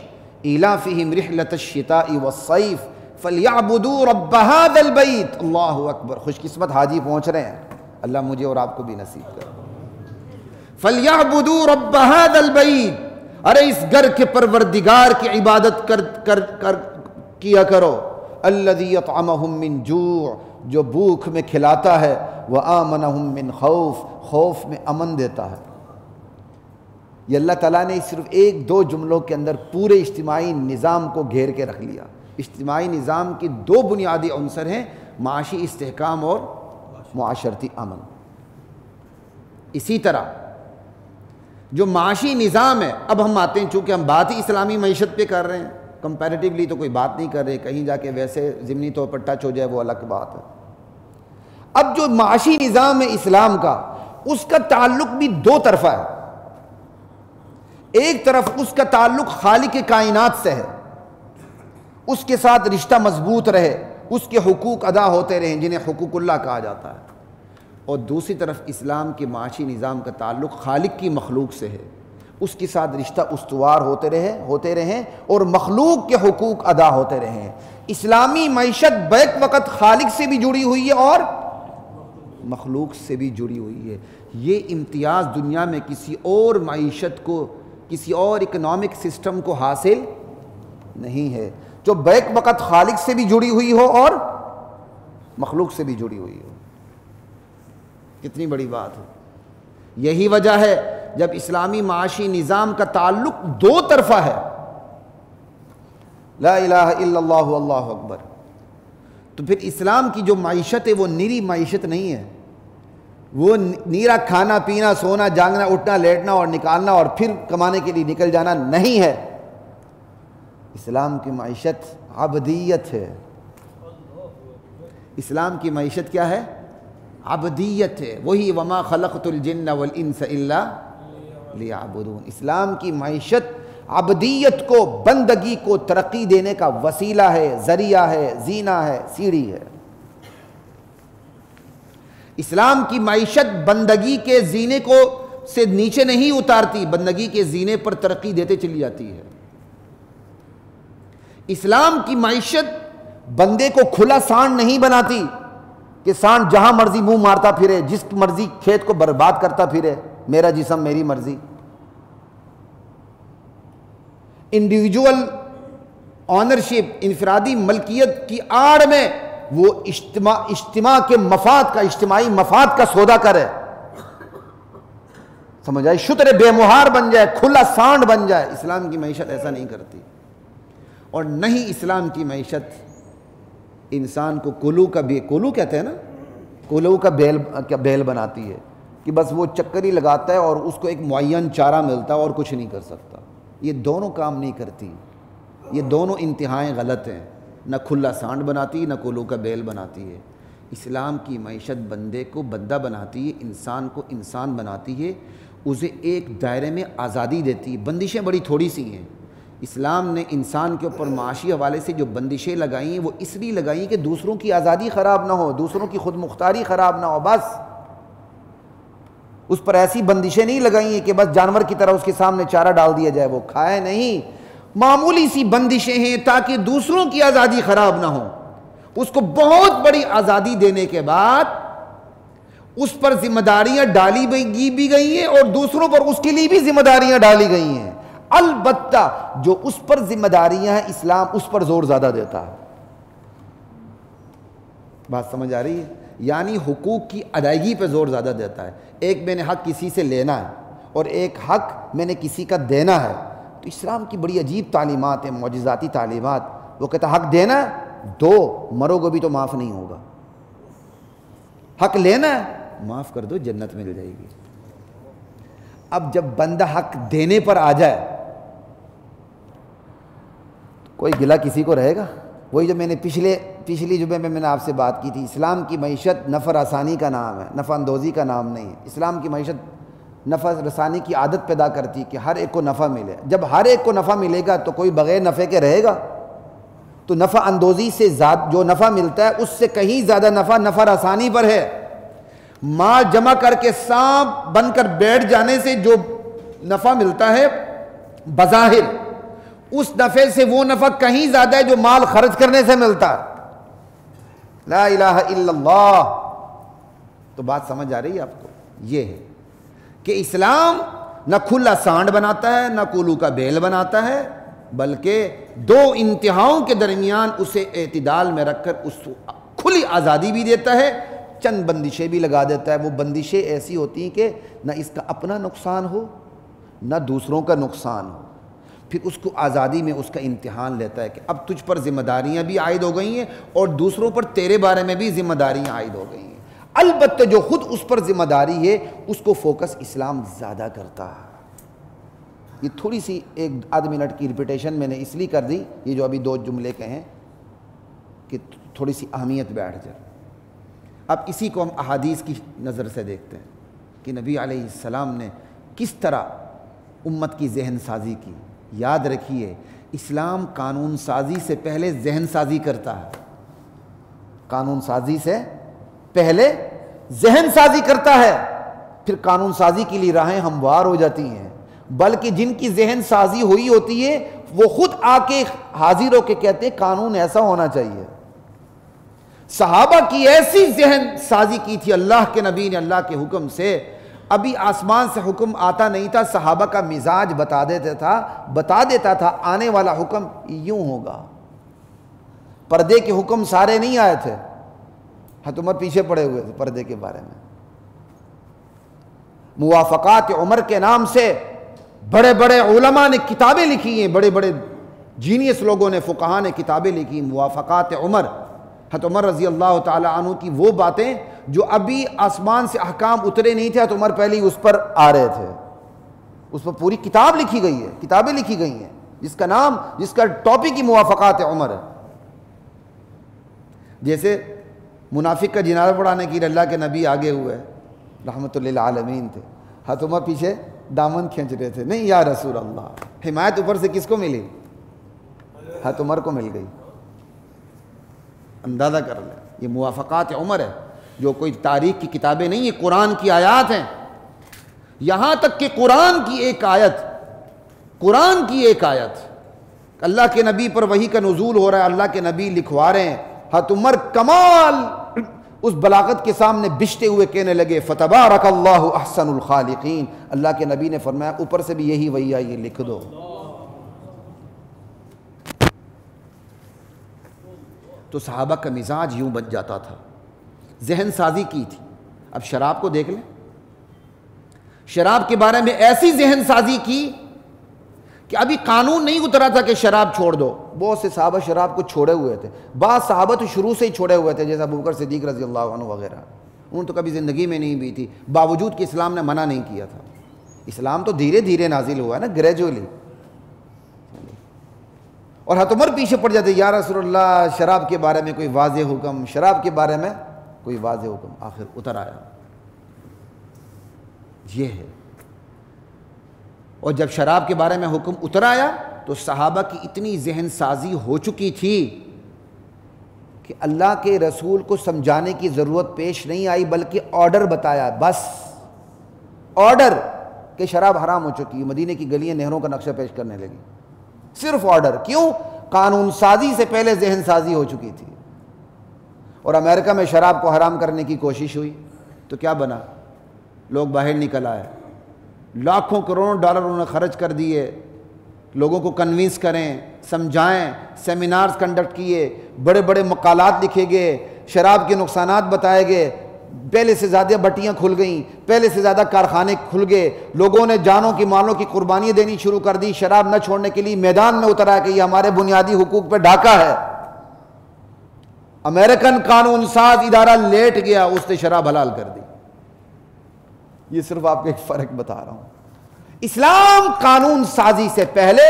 ایلافہم رحلۃ الشتاء والصیف فلیعبدوا رب ھذا البیت۔ اللہ اکبر، خوش قسمت حاجی پہنچ رہے ہیں، اللہ مجھے اور آپ کو بھی نصیب کرے۔ فلیعبدوا رب ھذا البیت، ارے اس گھر کے پروردگار کی عبادت کیا کرو، الذی یطعمہم من جوع، جو بھوک میں کھلاتا ہے، وآمنہم من خوف، خوف میں امن دیتا ہے۔ یہ اللہ تعالیٰ نے صرف ایک دو جملوں کے اندر پورے اجتماعی نظام کو گھیر کے رکھ لیا۔ اجتماعی نظام کی دو بنیادی عنصر ہیں، معاشی استحکام اور معاشرتی امن۔ اسی طرح جو معاشی نظام ہے، اب ہم آتے ہیں، چونکہ ہم بات ہی اسلامی معیشت پہ کر رہے ہیں، کمپیریٹیولی تو کوئی بات نہیں کر رہے، کہیں جا کے ویسے ضمنی طور پر ٹچ ہو جائے وہ الگ بات ہے۔ اب جو معاشی نظام ہے اسلام کا، اس کا تعلق بھی دو طرفہ ہے۔ ایک طرف اس کا تعلق خالق کائنات سے ہے، اس کے ساتھ رشتہ مضبوط رہے، اس کے حقوق ادا ہوتے رہیں جنہیں حقوق اللہ کہا جاتا ہے، اور دوسری طرف اسلام کے معاشی نظام کا تعلق خالق کی مخلوق سے ہے، اس کے ساتھ رشتہ استوار ہوتے رہیں اور مخلوق کے حقوق ادا ہوتے رہیں۔ اسلامی معیشت بیک وقت خالق سے بھی جڑی ہوئی ہے اور مخلوق سے بھی جڑی ہوئی ہے۔ یہ امتیاز دنیا میں کسی اور معیشت کو، کسی اور اکنامک سسٹم کو حاصل نہیں ہے، جو بیک وقت خالق سے بھی جڑی ہوئی ہو اور مخلوق سے بھی جڑی ہوئی ہو۔ کتنی بڑی بات ہے۔ یہی وجہ ہے جب اسلامی معاشی نظام کا تعلق دو طرفہ ہے، لا الہ الا اللہ اللہ اکبر، تو پھر اسلام کی جو معیشت ہے وہ نیری معیشت نہیں ہے، وہ نیرا کھانا پینا سونا جاگنا اٹھنا لیٹنا اور نکالنا اور پھر کمانے کے لیے نکل جانا نہیں ہے۔ اسلام کی معیشت عبدیت ہے۔ اسلام کی معیشت کیا ہے؟ عبدیت ہے۔ وہی وما خلقت الجن والانس الا لیعبدون۔ اسلام کی معیشت عبدیت کو، بندگی کو ترقی دینے کا وسیلہ ہے، ذریعہ ہے، زینہ ہے، سیڑھی ہے۔ اسلام کی معیشت بندگی کے زینے کو سے نیچے نہیں اتارتی، بندگی کے زینے پر ترقی دیتے چلی جاتی ہے۔ اسلام کی معیشت بندے کو کھلا سانڈ نہیں بناتی کہ سانڈ جہاں مرضی منہ مارتا پھرے، جس مرضی کھیت کو برباد کرتا پھرے، میرا جسم میری مرضی۔ انڈیویجول آنرشپ، انفرادی ملکیت کی آڑ میں وہ اجتماع کے مفاد کا، اجتماعی مفاد کا سودا کرے، سمجھ آئی، شتر بے مہار بن جائے، کھلا سانڈ بن جائے۔ اسلام کی معیشت ایسا نہیں کرتی، اور نہیں اسلام کی معیشت انسان کو کولو کہتے ہیں نا، کولو کا بیل بناتی ہے کہ بس وہ چکر ہی لگاتا ہے اور اس کو ایک معین چارہ ملتا ہے اور کچھ نہیں کر سکتا۔ یہ دونوں کام نہیں کرتی، یہ دونوں انتہائیں غلط ہیں، نہ کھلا سانڈ بناتی نہ کولو کا بیل بناتی ہے۔ اسلام کی معیشت بندے کو بندہ بناتی ہے، انسان کو انسان بناتی ہے، اسے ایک دائرے میں آزادی دیتی ہے۔ بندشیں بڑی تھوڑی سی ہیں اسلام نے انسان کے اوپر معاشی حوالے سے جو بندشیں لگائی ہیں وہ اس لیے لگائی کہ دوسروں کی آزادی خراب نہ ہو، دوسروں کی خود مختاری خراب نہ ہو، بس اس پر ایسی بندشیں نہیں لگائی ہیں کہ بس جانور کی طرح اس کے سامنے چارہ ڈال دیا جائے وہ کھائے، نہیں، معمولی سی بندشیں ہیں تاکہ دوسروں کی آزادی خراب نہ ہو۔ اس کو بہت بڑی آزادی دینے کے بعد اس پر ذمہ داریاں ڈالی بھی گئی ہیں اور دوسروں پر اس کے لیے بھی ذمہ داریاں ڈالی گئی ہیں، البتہ جو اس پر ذمہ داریاں ہیں اسلام اس پر زور زیادہ دیتا ہے۔ بات سمجھ آ رہی ہے؟ یعنی حقوق کی ادائیگی پہ زور زیادہ دیتا ہے۔ ایک میں نے حق کسی سے لینا ہے اور ایک حق میں نے کسی کا دینا ہے، تو اسلام کی بڑی عجیب تعلیمات ہیں، معجزاتی تعلیمات۔ وہ کہتا ہے حق دینا ہے، دو، مرو گے بھی تو معاف نہیں ہوگا۔ حق لینا ہے، معاف کر دو، جنت مل جائے گی۔ اب جب بندہ حق دینے پر آ جائے کوئی گلہ کسی کو رہے گا؟ وہی جو میں نے پچھلی جمعے میں نے آپ سے بات کی تھی، اسلام کی معیشت نفع رسانی کا نام ہے، نفع اندوزی کا نام نہیں ہے۔ اسلام کی معیشت نفع رسانی کی عادت پیدا کرتی کہ ہر ایک کو نفع ملے۔ جب ہر ایک کو نفع ملے گا تو کوئی بغیر نفع کے رہے گا؟ تو نفع اندوزی سے جو نفع ملتا ہے اس سے کہیں زیادہ نفع رسانی پر ہے۔ مال جمع کر کے سانپ بن کر بیٹھ جانے سے جو نفع ملتا ہے بظاہر، اس نفع سے وہ نفع کہیں زیادہ ہے جو مال خرچ کرنے سے ملتا ہے۔ لا الہ الا اللہ۔ تو بات سمجھ آ رہی ہے آپ کو؟ یہ ہے کہ اسلام نہ کھلا سانڈ بناتا ہے نہ کولو کا بیل بناتا ہے، بلکہ دو انتہاؤں کے درمیان اسے اعتدال میں رکھ کر اس کو کھلی آزادی بھی دیتا ہے، چند بندشیں بھی لگا دیتا ہے۔ وہ بندشیں ایسی ہوتی ہیں کہ نہ اس کا اپنا نقصان ہو نہ دوسروں کا نقصان ہو۔ پھر اس کو آزادی میں اس کا امتحان لیتا ہے کہ اب تجھ پر ذمہ داریاں بھی عائد ہو گئی ہیں اور دوسروں پر تیرے بارے میں بھی ذمہ داریاں عائد ہو گئی ہیں۔ البتہ جو خود اس پر ذمہ داری ہے اس کو فوکس اسلام زیادہ کرتا ہے۔ یہ تھوڑی سی ایک آدھ منٹ کی ریپیٹیشن میں نے اس لیے کر دی، یہ جو ابھی دو جملے کہیں کہ تھوڑی سی اہمیت بیٹھ جائے۔ اب اسی کو ہم احادیث کی نظر سے دیکھتے ہیں کہ نبی علیہ السلام نے کس طرح امت کی ذہن سازی کی۔ یاد رکھیے، اسلام قانون سازی سے پہلے ذہن سازی کرتا ہے۔ قانون سازی سے پہلے ذہن سازی کرتا ہے، پھر قانون سازی کے لیے راہیں ہموار ہو جاتی ہیں۔ بلکہ جن کی ذہن سازی ہوئی ہوتی ہے وہ خود آ کے حاضر ہو کے کہتے ہیں قانون ایسا ہونا چاہیے۔ صحابہ کی ایسی ذہن سازی کی تھی اللہ کے نبی نے اللہ کے حکم سے، ابھی آسمان سے حکم آتا نہیں تھا، صحابہ کا مزاج بتا دیتا تھا آنے والا حکم یوں ہوگا۔ پردے کے حکم سارے نہیں آئے تھے، حضرت عمر پیچھے پڑے ہوئے تھے پردے کے بارے میں۔ موافقات عمر کے نام سے بڑے بڑے علماء نے کتابیں لکھی ہیں، بڑے بڑے جینیس لوگوں نے، فقہاء نے کتابیں لکھی، موافقات عمر۔ حضرت عمر رضی اللہ تعالی عنہ کی وہ باتیں جو ابھی آسمان سے احکام اترے نہیں تھے، حضرت عمر پہلے ہی اس پر آ رہے تھے، اس پر پوری کتاب لکھی گئی ہے، کتابیں لکھی گئی ہیں جس کا ٹاپک ہی موافقات عمر ہے۔ جیسے منافق کا جنازہ پڑھانے کے لیے اللہ کے نبی آگے ہوئے، رحمت للعالمین تھے، حضرت عمر پیچھے دامن کھینچ رہے تھے، نہیں یا رسول اللہ۔ حمایت اوپر سے کس کو ملی؟ حضرت عمر کو مل گئی۔ اندازہ کر لیں، یہ موافقات عمر ہے، جو کوئی تاریخ کی کتابیں نہیں ہیں، قرآن کی آیات ہیں۔ یہاں تک کہ قرآن کی ایک آیت اللہ کے نبی پر وحی کا نزول ہو رہا ہے، اللہ کے نبی لکھوا رہے ہیں، حضرت عمر کمال اس بلاغت کے سامنے بچتے ہوئے کہنے لگے فتبارک اللہ احسن الخالقین۔ اللہ کے نبی نے فرمایا اوپر سے بھی یہی وحی آئی ہے، لکھ دو۔ تو صحابہ کا مزاج یوں بن جاتا تھا، ذہن سازی کی تھی۔ اب شراب کو دیکھ لیں، شراب کے بارے میں ایسی ذہن سازی کی کہ ابھی قانون نہیں اترا تھا کہ شراب چھوڑ دو۔ بہت سے صحابہ شراب کو چھوڑے ہوئے تھے، بعض صحابہ تو شروع سے ہی چھوڑے ہوئے تھے، جیسا ابوبکر صدیق رضی اللہ عنہ وغیرہ، انہوں تو کبھی زندگی میں نہیں بھی تھی، باوجود کہ اسلام نے منع نہیں کیا تھا۔ اسلام تو دھیرے دھیرے نازل ہوا ہے نا، گریجولی۔ اور حضرت عمر پیچھے پڑ جاتے، یا رسول اللہ شراب کے بارے میں کوئی واضح حکم، شراب کے بارے میں کوئی واضح حکم۔ آخر اتر آیا، یہ ہے۔ اور جب شراب کے بارے میں حکم اتر آیا تو تو صحابہ کی اتنی ذہن سازی ہو چکی تھی کہ اللہ کے رسول کو سمجھانے کی ضرورت پیش نہیں آئی، بلکہ آرڈر بتایا، بس آرڈر کہ شراب حرام ہو چکی ہے، مدینے کی گلیاں نہروں کا نقشہ پیش کرنے لگی، صرف آرڈر۔ کیوں؟ قانون سازی سے پہلے ذہن سازی ہو چکی تھی۔ اور امریکہ میں شراب کو حرام کرنے کی کوشش ہوئی تو کیا بنا؟ لوگ باہر نکل آئے، لاکھوں کروڑوں ڈالر انہوں نے خرچ کر دیے، لوگوں کو کنونس کریں، سمجھائیں، سیمینارز کنڈکٹ کیے، بڑے بڑے مقالات لکھے گئے، شراب کے نقصانات بتائے گئے، پہلے سے زیادہ بٹیاں کھل گئیں، پہلے سے زیادہ کارخانے کھل گئے، لوگوں نے جانوں کی مالوں کی قربانیاں دینی شروع کر دی، شراب نہ چھوڑنے کے لیے میدان میں اترا کہ یہ ہمارے بنیادی حقوق پہ ڈاکہ ہے۔ امریکن قانون ساز ادارہ لیٹ گیا، اس نے شراب حلال کر دی۔ یہ صرف آپ کو ایک فرق بتا رہا ہوں۔ اسلام قانون سازی سے پہلے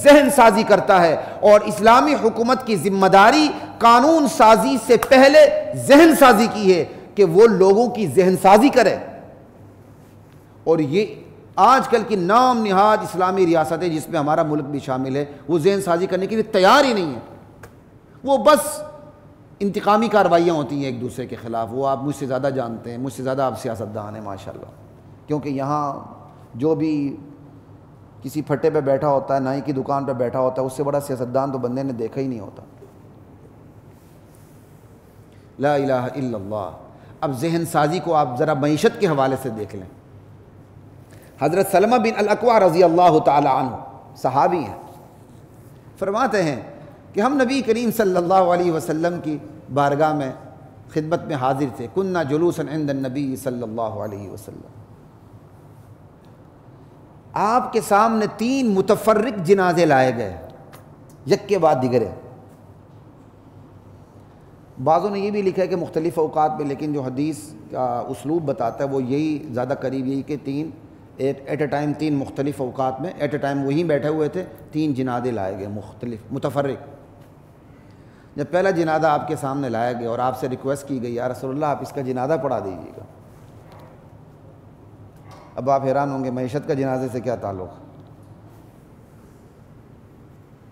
ذہن سازی کرتا ہے، اور اسلامی حکومت کی ذمہ داری قانون سازی سے پہلے ذہن سازی کی ہے کہ وہ لوگوں کی ذہن سازی کرے۔ اور یہ آج کل کی نام نہاد اسلامی ریاستیں جس میں ہمارا ملک بھی شامل ہے، وہ ذہن سازی کرنے کے لیے تیار ہی نہیں ہے۔ وہ بس انتقامی کاروائیاں ہوتی ہیں ایک دوسرے کے خلاف۔ وہ آپ مجھ سے زیادہ جانتے ہیں، مجھ سے زیادہ آپ سیاستدان ہیں ماشاءاللہ، کیونکہ یہاں جو بھی کسی پھٹے پہ بیٹھا ہوتا ہے، نائی کی دکان پہ بیٹھا ہوتا ہے، اس سے بڑا سیاستدان تو بندے نے دیکھا ہی نہیں ہوتا۔ لا الہ الا اللہ۔ اب ذہن سازی کو آپ ذرا معیشت کے حوالے سے دیکھ لیں۔ حضرت سلمہ بن الاکوع رضی اللہ تعالی عنہ صحابی ہیں، فرماتے ہیں کہ ہم نبی کریم صلی اللہ علیہ وسلم کی بارگاہ میں خدمت میں حاضر تھے، کننا جلوسا عند النبی صلی اللہ علیہ وسلم۔ آپ کے سامنے 3 متفرق جنازے لائے گئے، یک کے بعد دیگرے۔ بعضوں نے یہ بھی لکھا ہے کہ مختلف اوقات میں، لیکن جو حدیث کا اسلوب بتاتا ہے وہ یہی زیادہ قریب یہی کہ 3 ایٹ اے ٹائم 3 مختلف اوقات میں ایٹ اے ٹائم وہیں بیٹھے ہوئے تھے، 3 جنازے لائے گئے مختلف متفرق۔ جب پہلا جنازہ آپ کے سامنے لایا گیا اور آپ سے ریکویسٹ کی گئی، یا رسول اللہ آپ اس کا جنازہ پڑھا دیجیے گا۔ اب آپ حیران ہوں گے، معیشت کا جنازے سے کیا تعلق؟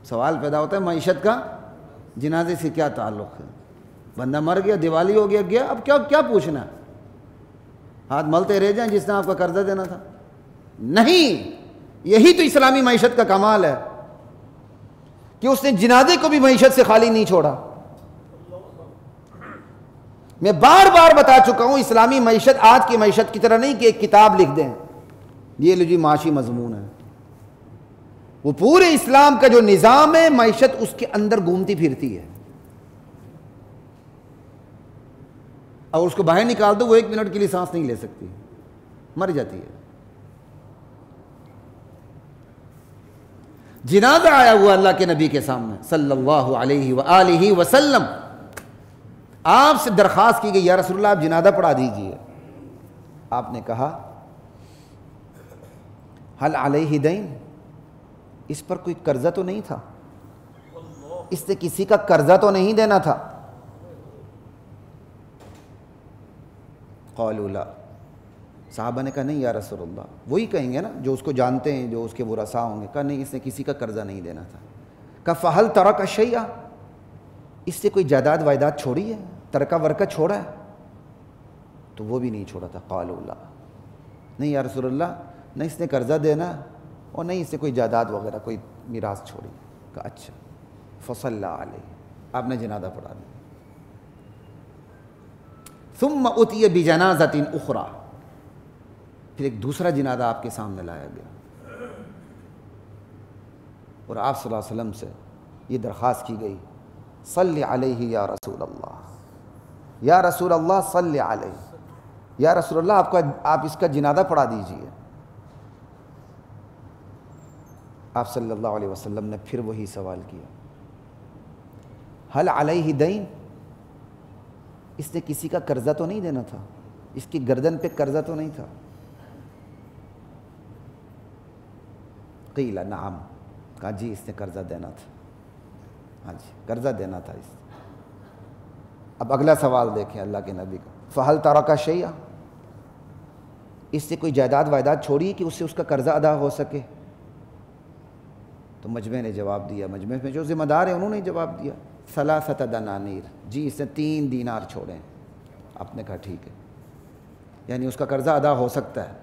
سوال پیدا ہوتا ہے معیشت کا جنازے سے کیا تعلق ہے؟ بندہ مر گیا، دیوالی ہو گیا، گیا، اب کیا پوچھنا ہے؟ ہاتھ ملتے رہ جائیں جس نے آپ کا قرضہ دینا تھا؟ نہیں، یہی تو اسلامی معیشت کا کمال ہے کہ اس نے جنازے کو بھی معیشت سے خالی نہیں چھوڑا۔ میں بار بار بتا چکا ہوں، اسلامی معیشت آج کی معیشت کی طرح نہیں کہ ایک کتاب لکھ دیں یہ لو جی معاشی مضمون ہے۔ وہ پورے اسلام کا جو نظام ہے، معیشت اس کے اندر گھومتی پھرتی ہے، اور اس کو باہر نکال دو وہ 1 منٹ کے لیے سانس نہیں لے سکتی، مر جاتی ہے۔ جنازہ آیا ہوا اللہ کے نبی کے سامنے صلی اللہ علیہ وآلہ وسلم، آپ سے درخواست کی گئی، یا رسول اللہ آپ جنازہ پڑھا دیجئے۔ آپ نے کہا حل علیہ دین، اس پر کوئی قرضہ تو نہیں تھا؟ اس نے کسی کا قرضہ تو نہیں دینا تھا؟ قالوا لا، صحابہ نے کہا نہیں یا رسول اللہ، وہی کہیں گے نا جو اس کو جانتے ہیں، جو اس کے ورثاء ہوں گے۔ کہا نہیں، اس نے کسی کا قرضہ نہیں دینا تھا۔ کہا فہل ترک شیئا، اس سے کوئی جائیداد وائداد چھوڑی ہے، ترکہ ورکہ چھوڑا ہے؟ تو وہ بھی نہیں چھوڑا تھا۔ قالوا لا، نہیں یا رسول اللہ، نہ اس نے قرضہ دینا اور نہیں اس نے کوئی جائیداد وغیرہ کوئی میراث چھوڑی۔ کہا اچھا، فصلی علیہ، آپ نے جنازہ پڑھا دیا۔ ثم اتی بجنازۃ اخری، پھر ایک دوسرا جنازہ آپ کے سامنے لایا گیا، اور آپ صلی اللہ علیہ وسلم سے یہ درخواست کی گئی، صلی علیہ یا رسول اللہ، یا رسول اللہ صلی علیہ، یا رسول اللہ آپ اس کا جنازہ پڑھا دیجئے۔ آپ صلی اللہ علیہ وسلم نے پھر وہی سوال کیا، حل علیہ دین، اس نے کسی کا قرضہ تو نہیں دینا تھا؟ اس کی گردن پہ قرضہ تو نہیں تھا؟ قیل نعم، کہا جی اس نے قرضہ دینا تھا، ہاں جی قرضہ دینا تھا اس نے۔ اب اگلا سوال دیکھیں اللہ کے نبی کا، فہل ترک شیئا، اس سے کوئی جائیداد وائداد چھوڑی کہ اس سے اس کا قرضہ ادا ہو سکے؟ تو مجمع نے جواب دیا، مجمع میں جو ذمہ دار ہیں انہوں نے جواب دیا ثلاثۃ دنانیر، جی اس نے 3 دینار چھوڑے ہیں۔ آپ نے کہا ٹھیک ہے، یعنی اس کا قرضہ ادا ہو سکتا ہے۔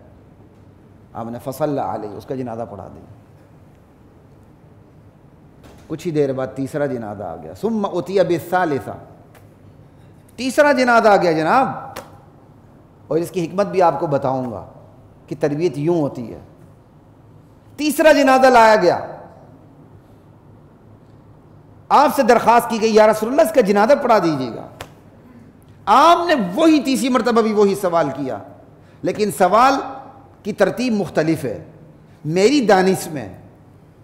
آپ نے فصلی علیہ، اس کا جنازہ پڑھا دیا۔ کچھ ہی دیر بعد تیسرا جنازہ آ گیا، ثم اتی بالثالثہ، تیسرا جنازہ آ گیا جناب۔ اور اس کی حکمت بھی آپ کو بتاؤں گا کہ تربیت یوں ہوتی ہے۔ تیسرا جنازہ لایا گیا، آپ سے درخواست کی گئی یا رسول اللہ اس کا جنازہ پڑھا دیجیے گا۔ آپ نے وہی تیسری مرتبہ بھی وہی سوال کیا، لیکن سوال کی ترتیب مختلف ہے۔ میری دانش میں،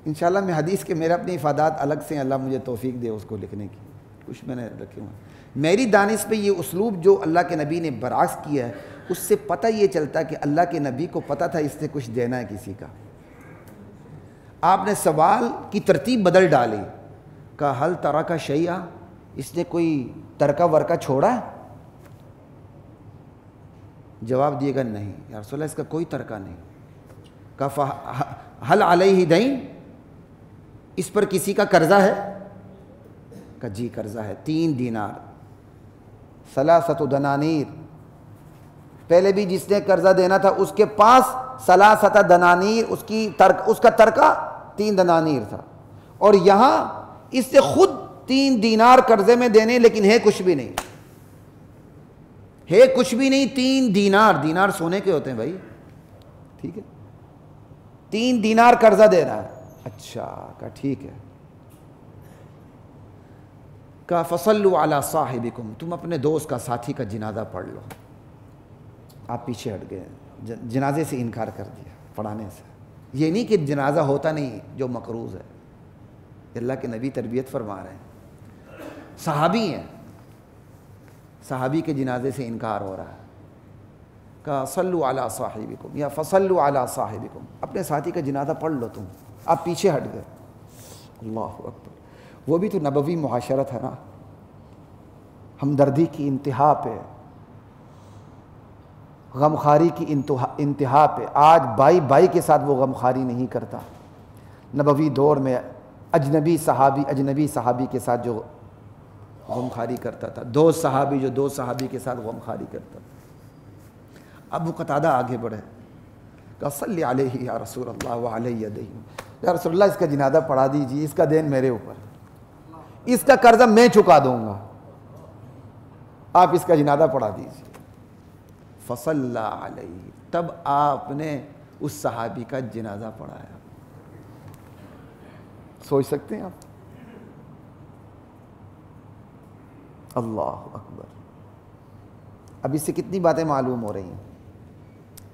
انشاءاللہ میں حدیث کے میرے اپنے افادات الگ سے، اللہ مجھے توفیق دے اس کو لکھنے کی، کچھ میں نے رکھے ہوئے۔ میری دانش پہ یہ اسلوب جو اللہ کے نبی نے برعکس کیا ہے، اس سے پتہ یہ چلتا ہے کہ اللہ کے نبی کو پتہ تھا اس سے کچھ دینا ہے کسی کا۔ آپ نے سوال کی ترتیب بدل ڈالی، کہا حل ترک شیئا، اس نے کوئی ترکہ ورکہ چھوڑا ہے؟ جواب دیے گا نہیں یا رسول اللہ اس کا کوئی ترکہ نہیں۔ کہا حل علیہ دین، اس پر کسی کا قرضہ ہے؟ کہا جی قرضہ ہے، 3 دینار، ثلاثۃ دنانیر۔ پہلے بھی جس نے قرضہ دینا تھا اس کے پاس ثلاثۃ دنانیر، اس کا ترکہ 3 دنانیر تھا، اور یہاں اس سے خود 3 دینار قرضے میں دینے، لیکن ہے کچھ بھی نہیں، ہے کچھ بھی نہیں۔ 3 دینار، دینار سونے کے ہوتے ہیں بھائی، ٹھیک ہے، 3 دینار قرضہ دے رہا ہے۔ اچھا، کہا ٹھیک ہے۔ کہا فصلوا علی صاحبکم، تم اپنے دوست کا، ساتھی کا جنازہ پڑھ لو۔ آپ پیچھے ہٹ گئے، جنازے سے انکار کر دیا پڑھانے سے۔ یہ نہیں کہ جنازہ ہوتا نہیں جو مقروض ہے، اللہ کے نبی تربیت فرما رہے ہیں، صحابی ہیں، صحابی کے جنازے سے انکار ہو رہا ہے۔ کہا صلوا علی صاحبکم یا فصلوا علی صاحبکم، اپنے ساتھی کا جنازہ پڑھ لو تم۔ آپ پیچھے ہٹ گئے۔ اللہ اکبر، وہ بھی تو نبوی معاشرت ہے نا، ہمدردی کی انتہا پہ، غمخواری کی انتہا پہ۔ آج بائی کے ساتھ وہ غمخواری نہیں کرتا۔ نبوی دور میں اجنبی صحابی کے ساتھ جو غمخواری کرتا تھا، دوست صحابی جو دوست صحابی کے ساتھ غمخواری کرتا تھا۔ ابو قتادہ آگے بڑھے، کہا صلی علیہ یا رسول اللہ وعلیہ دین، یا رسول اللہ اس کا جنازہ پڑھا دیجیے، اس کا دین میرے اوپر، اس کا قرضہ میں چکا دوں گا، آپ اس کا جنازہ پڑھا دیجیے۔ فصلی علیہ، تب آپ نے اس صحابی کا جنازہ پڑھایا۔ سوچ سکتے ہیں آپ؟ اللہ اکبر۔ اب اس سے کتنی باتیں معلوم ہو رہی ہیں۔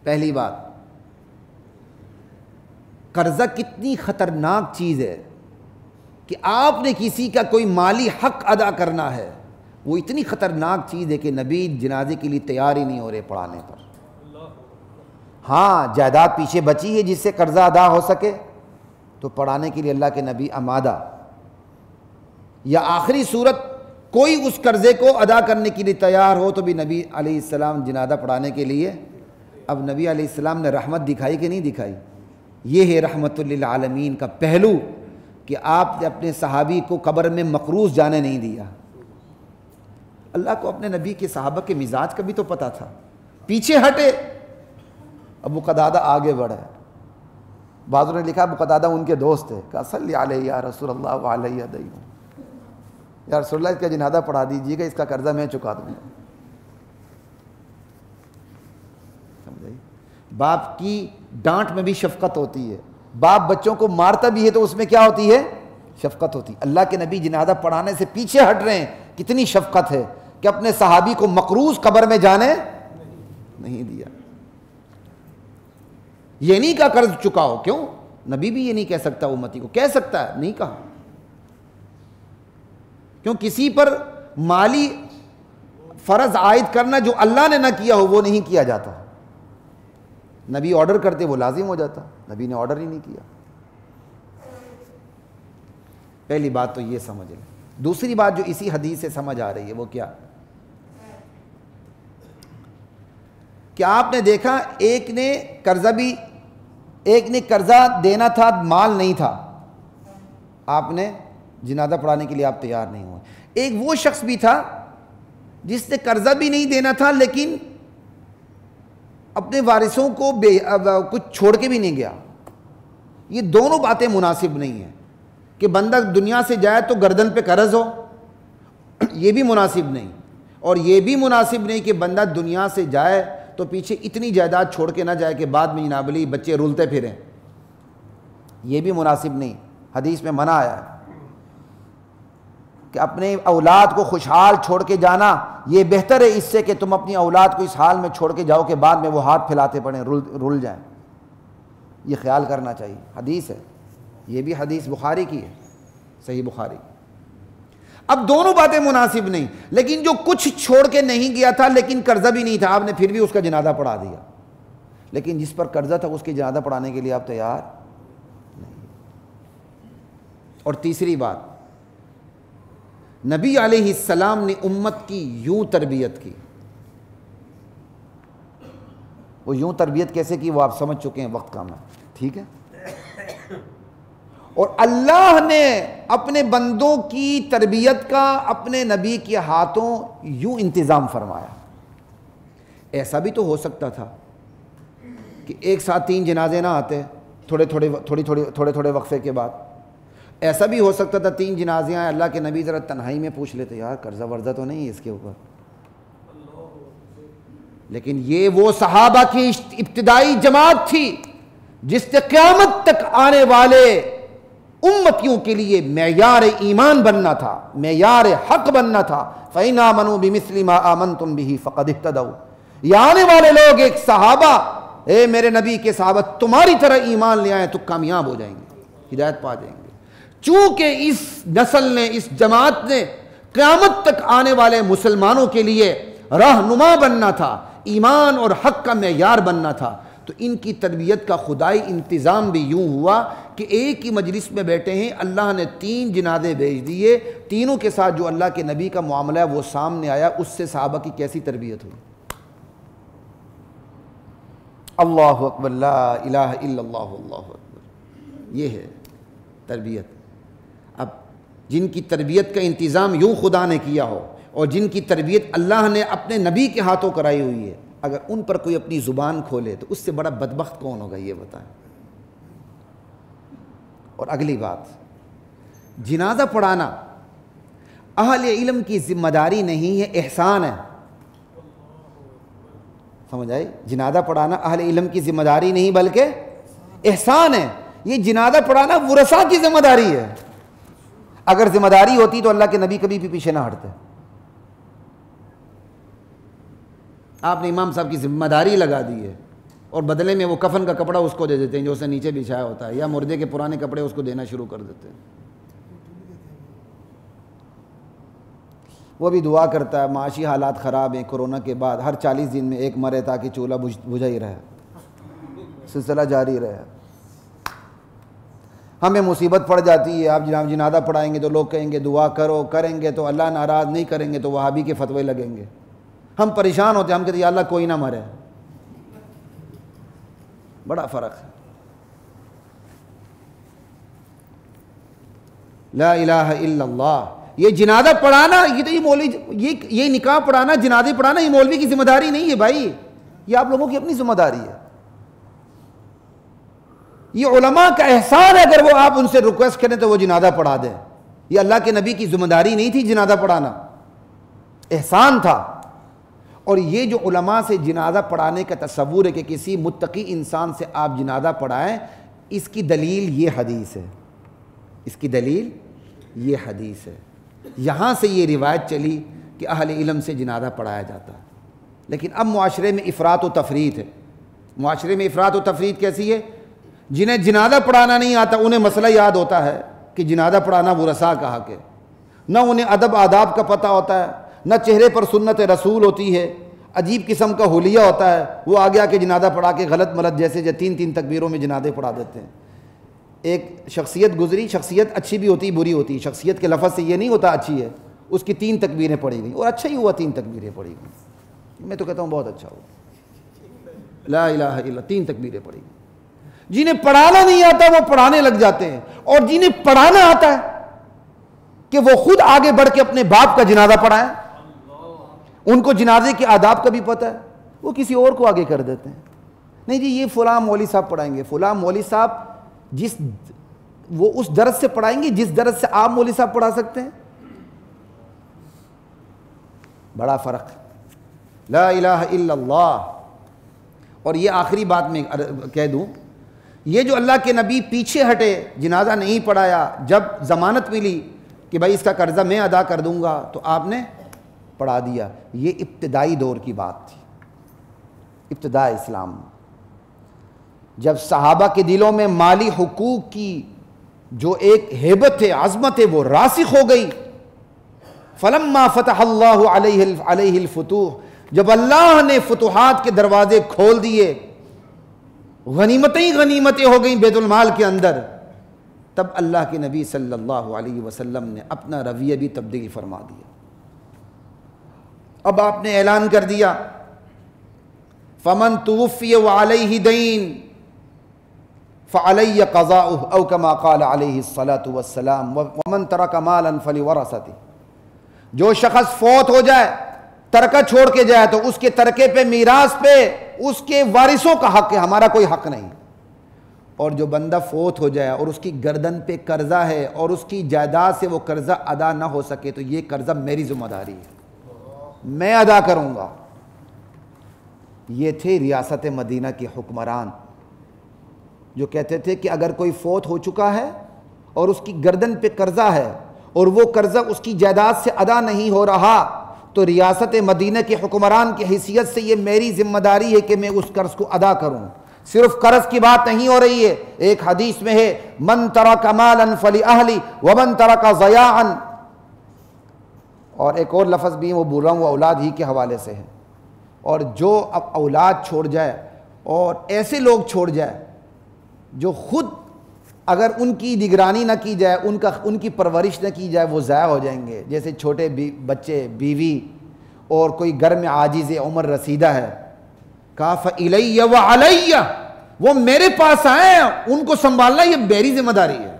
پہلی بات، قرضہ کتنی خطرناک چیز ہے کہ آپ نے کسی کا کوئی مالی حق ادا کرنا ہے، وہ اتنی خطرناک چیز ہے کہ نبی جنازے کے لیے تیار ہی نہیں ہو رہے پڑھانے پر۔ ہاں، جائیداد پیچھے بچی ہے جس سے قرضہ ادا ہو سکے تو پڑھانے کے لیے اللہ کے نبی آمادہ، یا آخری صورت کوئی اس قرضے کو ادا کرنے کے لیے تیار ہو تو بھی نبی علیہ السلام جنازہ پڑھانے کے لیے۔ اب نبی علیہ السلام نے رحمت دکھائی کہ نہیں دکھائی؟ یہ ہے رحمت للعالمین کا پہلو کہ آپ نے اپنے صحابی کو قبر میں مقروض جانے نہیں دیا۔ اللہ کو اپنے نبی کے صحابہ کے مزاج کا بھی تو پتہ تھا، پیچھے ہٹے۔ ابو قتادہ آگے بڑھے، بعضوں نے لکھا ابو قتادہ ان کے دوست تھے، کہا صلی علیہ یا رسول اللہ وعلیہ دین، یا رسول اللہ اس کا جنازہ پڑھا دیجیے گا، اس کا قرضہ میں چکا دوں گا۔ سمجھائی؟ باپ کی ڈانٹ میں بھی شفقت ہوتی ہے، باپ بچوں کو مارتا بھی ہے تو اس میں کیا ہوتی ہے؟ شفقت ہوتی۔ اللہ کے نبی جنازہ پڑھانے سے پیچھے ہٹ رہے ہیں، کتنی شفقت ہے کہ اپنے صحابی کو مقروض قبر میں جانے نہیں دیا۔ یہ نہیں کہا قرض چکاؤ، کیوں؟ نبی بھی یہ نہیں کہہ سکتا امتی کو، کہہ سکتا ہے، نہیں کہا، کیوں؟ کسی پر مالی فرض عائد کرنا جو اللہ نے نہ کیا ہو وہ نہیں کیا جاتا۔ نبی آرڈر کرتے وہ لازم ہو جاتا، نبی نے آرڈر ہی نہیں کیا۔ پہلی بات تو یہ سمجھ لیں۔ دوسری بات جو اسی حدیث سے سمجھ آ رہی ہے وہ کیا کہ آپ نے دیکھا ایک نے قرضہ دینا تھا، مال نہیں تھا، آپ نے جنازہ پڑھانے کے لیے آپ تیار نہیں ہوئے۔ ایک وہ شخص بھی تھا جس نے قرضہ بھی نہیں دینا تھا لیکن اپنے وارثوں کو کچھ چھوڑ کے بھی نہیں گیا۔ یہ دونوں باتیں مناسب نہیں ہیں کہ بندہ دنیا سے جائے تو گردن پہ قرض ہو، یہ بھی مناسب نہیں، اور یہ بھی مناسب نہیں کہ بندہ دنیا سے جائے تو پیچھے اتنی جائیداد چھوڑ کے نہ جائے کہ بعد میں جناب علی بچے رولتے پھریں، یہ بھی مناسب نہیں۔ حدیث میں منع آیا ہے کہ اپنے اولاد کو خوشحال چھوڑ کے جانا یہ بہتر ہے اس سے کہ تم اپنی اولاد کو اس حال میں چھوڑ کے جاؤ کہ بعد میں وہ ہاتھ پھیلاتے پڑیں، رول جائیں۔ یہ خیال کرنا چاہیے، حدیث ہے، یہ بھی حدیث بخاری کی ہے، صحیح بخاری۔ اب دونوں باتیں مناسب نہیں، لیکن جو کچھ چھوڑ کے نہیں گیا تھا لیکن قرضہ بھی نہیں تھا، آپ نے پھر بھی اس کا جنازہ پڑھا دیا، لیکن جس پر قرضہ تھا اس کی جنازہ پڑھانے کے لیے آپ تیار نہیں۔ اور تیسری بات، نبی علیہ السلام نے امت کی یوں تربیت کی، وہ یوں تربیت کیسے کی وہ آپ سمجھ چکے ہیں، وقت کم ہے، ٹھیک ہے۔ اور اللہ نے اپنے بندوں کی تربیت کا اپنے نبی کے ہاتھوں یوں انتظام فرمایا۔ ایسا بھی تو ہو سکتا تھا کہ ایک ساتھ 3 جنازے نہ آتے تھوڑے تھوڑے وقفے کے بعد، ایسا بھی ہو سکتا تھا 3 جنازے آئیں، اللہ کے نبی ذرا تنہائی میں پوچھ لیتے یار قرضہ ورضہ تو نہیں ہے اس کے اوپر، لیکن یہ وہ صحابہ کی ابتدائی جماعت تھی جس نے قیامت تک آنے والے امتیوں کے لیے معیار ایمان بننا تھا، معیار حق بننا تھا۔ فَإِنْ آمَنُوا بِمِثْلِ مَا آمَنْتُمْ بِهِ فَقَدِ اهْتَدَوْا، یہ آنے والے لوگ ایک صحابہ، اے میرے نبی کے صحابہ تمہاری طرح ایمان لے آئیں تو کامیاب ہو جائیں گے، ہدایت پا جائیں گے۔ چونکہ اس نسل نے، اس جماعت نے قیامت تک آنے والے مسلمانوں کے لیے رہنما بننا تھا، ایمان اور حق کا معیار بننا تھا، تو ان کی تربیت کا خدائی انتظام بھی یوں ہوا کہ ایک ہی مجلس میں بیٹھے ہیں، اللہ نے 3 جنازے بھیج دیے، تینوں کے ساتھ جو اللہ کے نبی کا معاملہ ہے وہ سامنے آیا، اس سے صحابہ کی کیسی تربیت ہوئی۔ اللہ اکبر، لا الہ الا اللہ، اللہ اکبر، یہ ہے تربیت۔ اب جن کی تربیت کا انتظام یوں خدا نے کیا ہو اور جن کی تربیت اللہ نے اپنے نبی کے ہاتھوں کرائی ہوئی ہے، اگر ان پر کوئی اپنی زبان کھولے تو اس سے بڑا بدبخت کون ہوگا یہ بتائیں۔ اور اگلی بات، جنازہ پڑھانا اہل علم کی ذمہ داری نہیں ہے، احسان ہے، سمجھ آئی؟ جنازہ پڑھانا اہل علم کی ذمہ داری نہیں بلکہ احسان ہے۔ یہ جنازہ پڑھانا ورثاء کی ذمہ داری ہے، اگر ذمہ داری ہوتی تو اللہ کے نبی کبھی بھی پیچھے نہ ہٹتے۔ آپ نے امام صاحب کی ذمہ داری لگا دی ہے اور بدلے میں وہ کفن کا کپڑا اس کو دے دیتے ہیں جو اسے نیچے بچھایا ہوتا ہے، یا مردے کے پرانے کپڑے اس کو دینا شروع کر دیتے ہیں۔ وہ بھی دعا کرتا ہے، معاشی حالات خراب ہیں، کورونا کے بعد ہر 40 دن میں ایک مرے تاکہ چولہا بجھا ہی رہے، سلسلہ جاری رہے۔ ہمیں مصیبت پڑ جاتی ہے، آپ جناب جنازہ پڑھائیں گے تو لوگ کہیں گے دعا کرو، کریں گے تو اللہ ناراض، نہیں کریں گے تو وہابی کے فتوے لگیں گے۔ ہم پریشان ہوتے ہیں، ہم کہتے ہیں یا اللہ کوئی نہ مرے۔ بڑا فرق ہے۔ لا الہ الا اللہ، یہ جنازہ پڑھانا، یہ تو یہ مولوی، یہ نکاح پڑھانا، جنازے پڑھانا، یہ مولوی کی ذمہ داری نہیں ہے بھائی، یہ آپ لوگوں کی اپنی ذمہ داری ہے۔ یہ علماء کا احسان ہے، اگر وہ آپ ان سے ریکویسٹ کریں تو وہ جنازہ پڑھا دیں۔ یہ اللہ کے نبی کی ذمہ داری نہیں تھی جنازہ پڑھانا، احسان تھا۔ اور یہ جو علماء سے جنازہ پڑھانے کا تصور ہے کہ کسی متقی انسان سے آپ جنازہ پڑھائیں، اس کی دلیل یہ حدیث ہے، اس کی دلیل یہ حدیث ہے۔ یہاں سے یہ روایت چلی کہ اہل علم سے جنازہ پڑھایا جاتا ہے، لیکن اب معاشرے میں افراط و تفریط ہے۔ معاشرے میں افراط و تفریط کیسی ہے؟ جنہیں جنازہ پڑھانا نہیں آتا انہیں مسئلہ یاد ہوتا ہے کہ جنازہ پڑھانا ورثاء کا حق ہے، نہ انہیں ادب آداب کا پتہ ہوتا ہے، نہ چہرے پر سنت رسول ہوتی ہے، عجیب قسم کا حلیہ ہوتا ہے، وہ آگے آ کے جنازہ پڑھا کے غلط ملت جیسے 3 تکبیروں میں جنازے پڑھا دیتے ہیں۔ ایک شخصیت گزری، شخصیت اچھی بھی ہوتی بری ہوتی، شخصیت کے لفظ سے یہ نہیں ہوتا اچھی ہے، اس کی 3 تکبیریں پڑھی گئیں اور اچھا ہی ہوا 3 تکبیریں پڑھی گئیں، میں تو کہتا ہوں بہت اچھا ہوا، لا الہ الا 3 تکبیریں پڑھی گئیں۔ جنہیں پڑھانا نہیں آتا وہ پڑھانے لگ جاتے ہیں، اور جنہیں پڑھانا آتا ہے کہ وہ خود آگے بڑھ کے اپنے باپ کا جنازہ پڑھائیں، ان کو جنازے کے آداب کا بھی پتہ ہے، وہ کسی اور کو آگے کر دیتے ہیں. نہیں جی یہ فلاں مولوی صاحب پڑھائیں گے، فلاں مولوی صاحب وہ اس درس سے پڑھائیں گے جس درس سے آپ مولوی صاحب پڑھا سکتے ہیں. بڑا فرق. لا الہ الا اللہ. اور یہ آخری بات میں کہہ دوں، یہ جو اللہ کے نبی پیچھے ہٹے، جنازہ نہیں پڑھایا، جب ضمانت ملی کہ بھائی اس کا قرضہ میں ادا کر دوں گا تو آپ نے پڑھا دیا. یہ ابتدائی دور کی بات تھی، ابتداء اسلام. جب صحابہ کے دلوں میں مالی حقوق کی جو ایک ہیبت ہے، عظمت ہے، وہ راسخ ہو گئی. فلما فتح اللہ علیہ الفتوح، جب اللہ نے فتوحات کے دروازے کھول دیے، غنیمتیں ہو گئیں بیت المال کے اندر، تب اللہ کے نبی صلی اللہ علیہ وسلم نے اپنا رویہ بھی تبدیل فرما دیا. اب آپ نے اعلان کر دیا فمن توفی وعلیہ دین فعلی قضاؤہ او کما قال علیہ الصلاۃ والسلام ومن ترک مالا فلورثته. جو شخص فوت ہو جائے، ترکہ چھوڑ کے جائے، تو اس کے ترکے پہ، میراث پہ اس کے وارثوں کا حق ہے، ہمارا کوئی حق نہیں. اور جو بندہ فوت ہو جائے اور اس کی گردن پہ قرضہ ہے اور اس کی جائیداد سے وہ قرضہ ادا نہ ہو سکے تو یہ قرضہ میری ذمہ داری ہے، میں ادا کروں گا. یہ تھے ریاست مدینہ کے حکمران جو کہتے تھے کہ اگر کوئی فوت ہو چکا ہے اور اس کی گردن پہ قرضہ ہے اور وہ قرضہ اس کی جائیداد سے ادا نہیں ہو رہا تو ریاست مدینہ کے حکمران کی حیثیت سے یہ میری ذمہ داری ہے کہ میں اس قرض کو ادا کروں. صرف قرض کی بات نہیں ہو رہی ہے، ایک حدیث میں ہے من ترک مالا فلأہلی ومن ترک ضیاعا، اور ایک اور لفظ بھی وہ بول رہا ہوں وہ اولاد ہی کے حوالے سے ہے. اور جو اب اولاد چھوڑ جائے اور ایسے لوگ چھوڑ جائے جو خود اگر ان کی نگرانی نہ کی جائے، ان کی پرورش نہ کی جائے، وہ ضائع ہو جائیں گے. جیسے چھوٹے بچے، بیوی، اور کوئی گھر میں عاجز عمر رسیدہ ہے، کہا فَإِلَيَّ وَعَلَيَّ، وہ میرے پاس آئے، ان کو سنبھالنا یہ میری ذمہ داری ہے.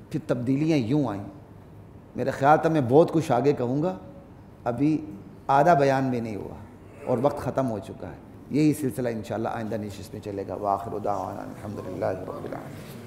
پھر تبدیلیاں یوں آئیں. میرے خیال تھا میں بہت کچھ آگے کہوں گا، ابھی آدھا بیان بھی نہیں ہوا اور وقت ختم ہو چکا ہے. یہی سلسلہ انشاءاللہ آئندہ نشست میں چلے گا. وآخر دعوانا الحمدللہ رب العالمین.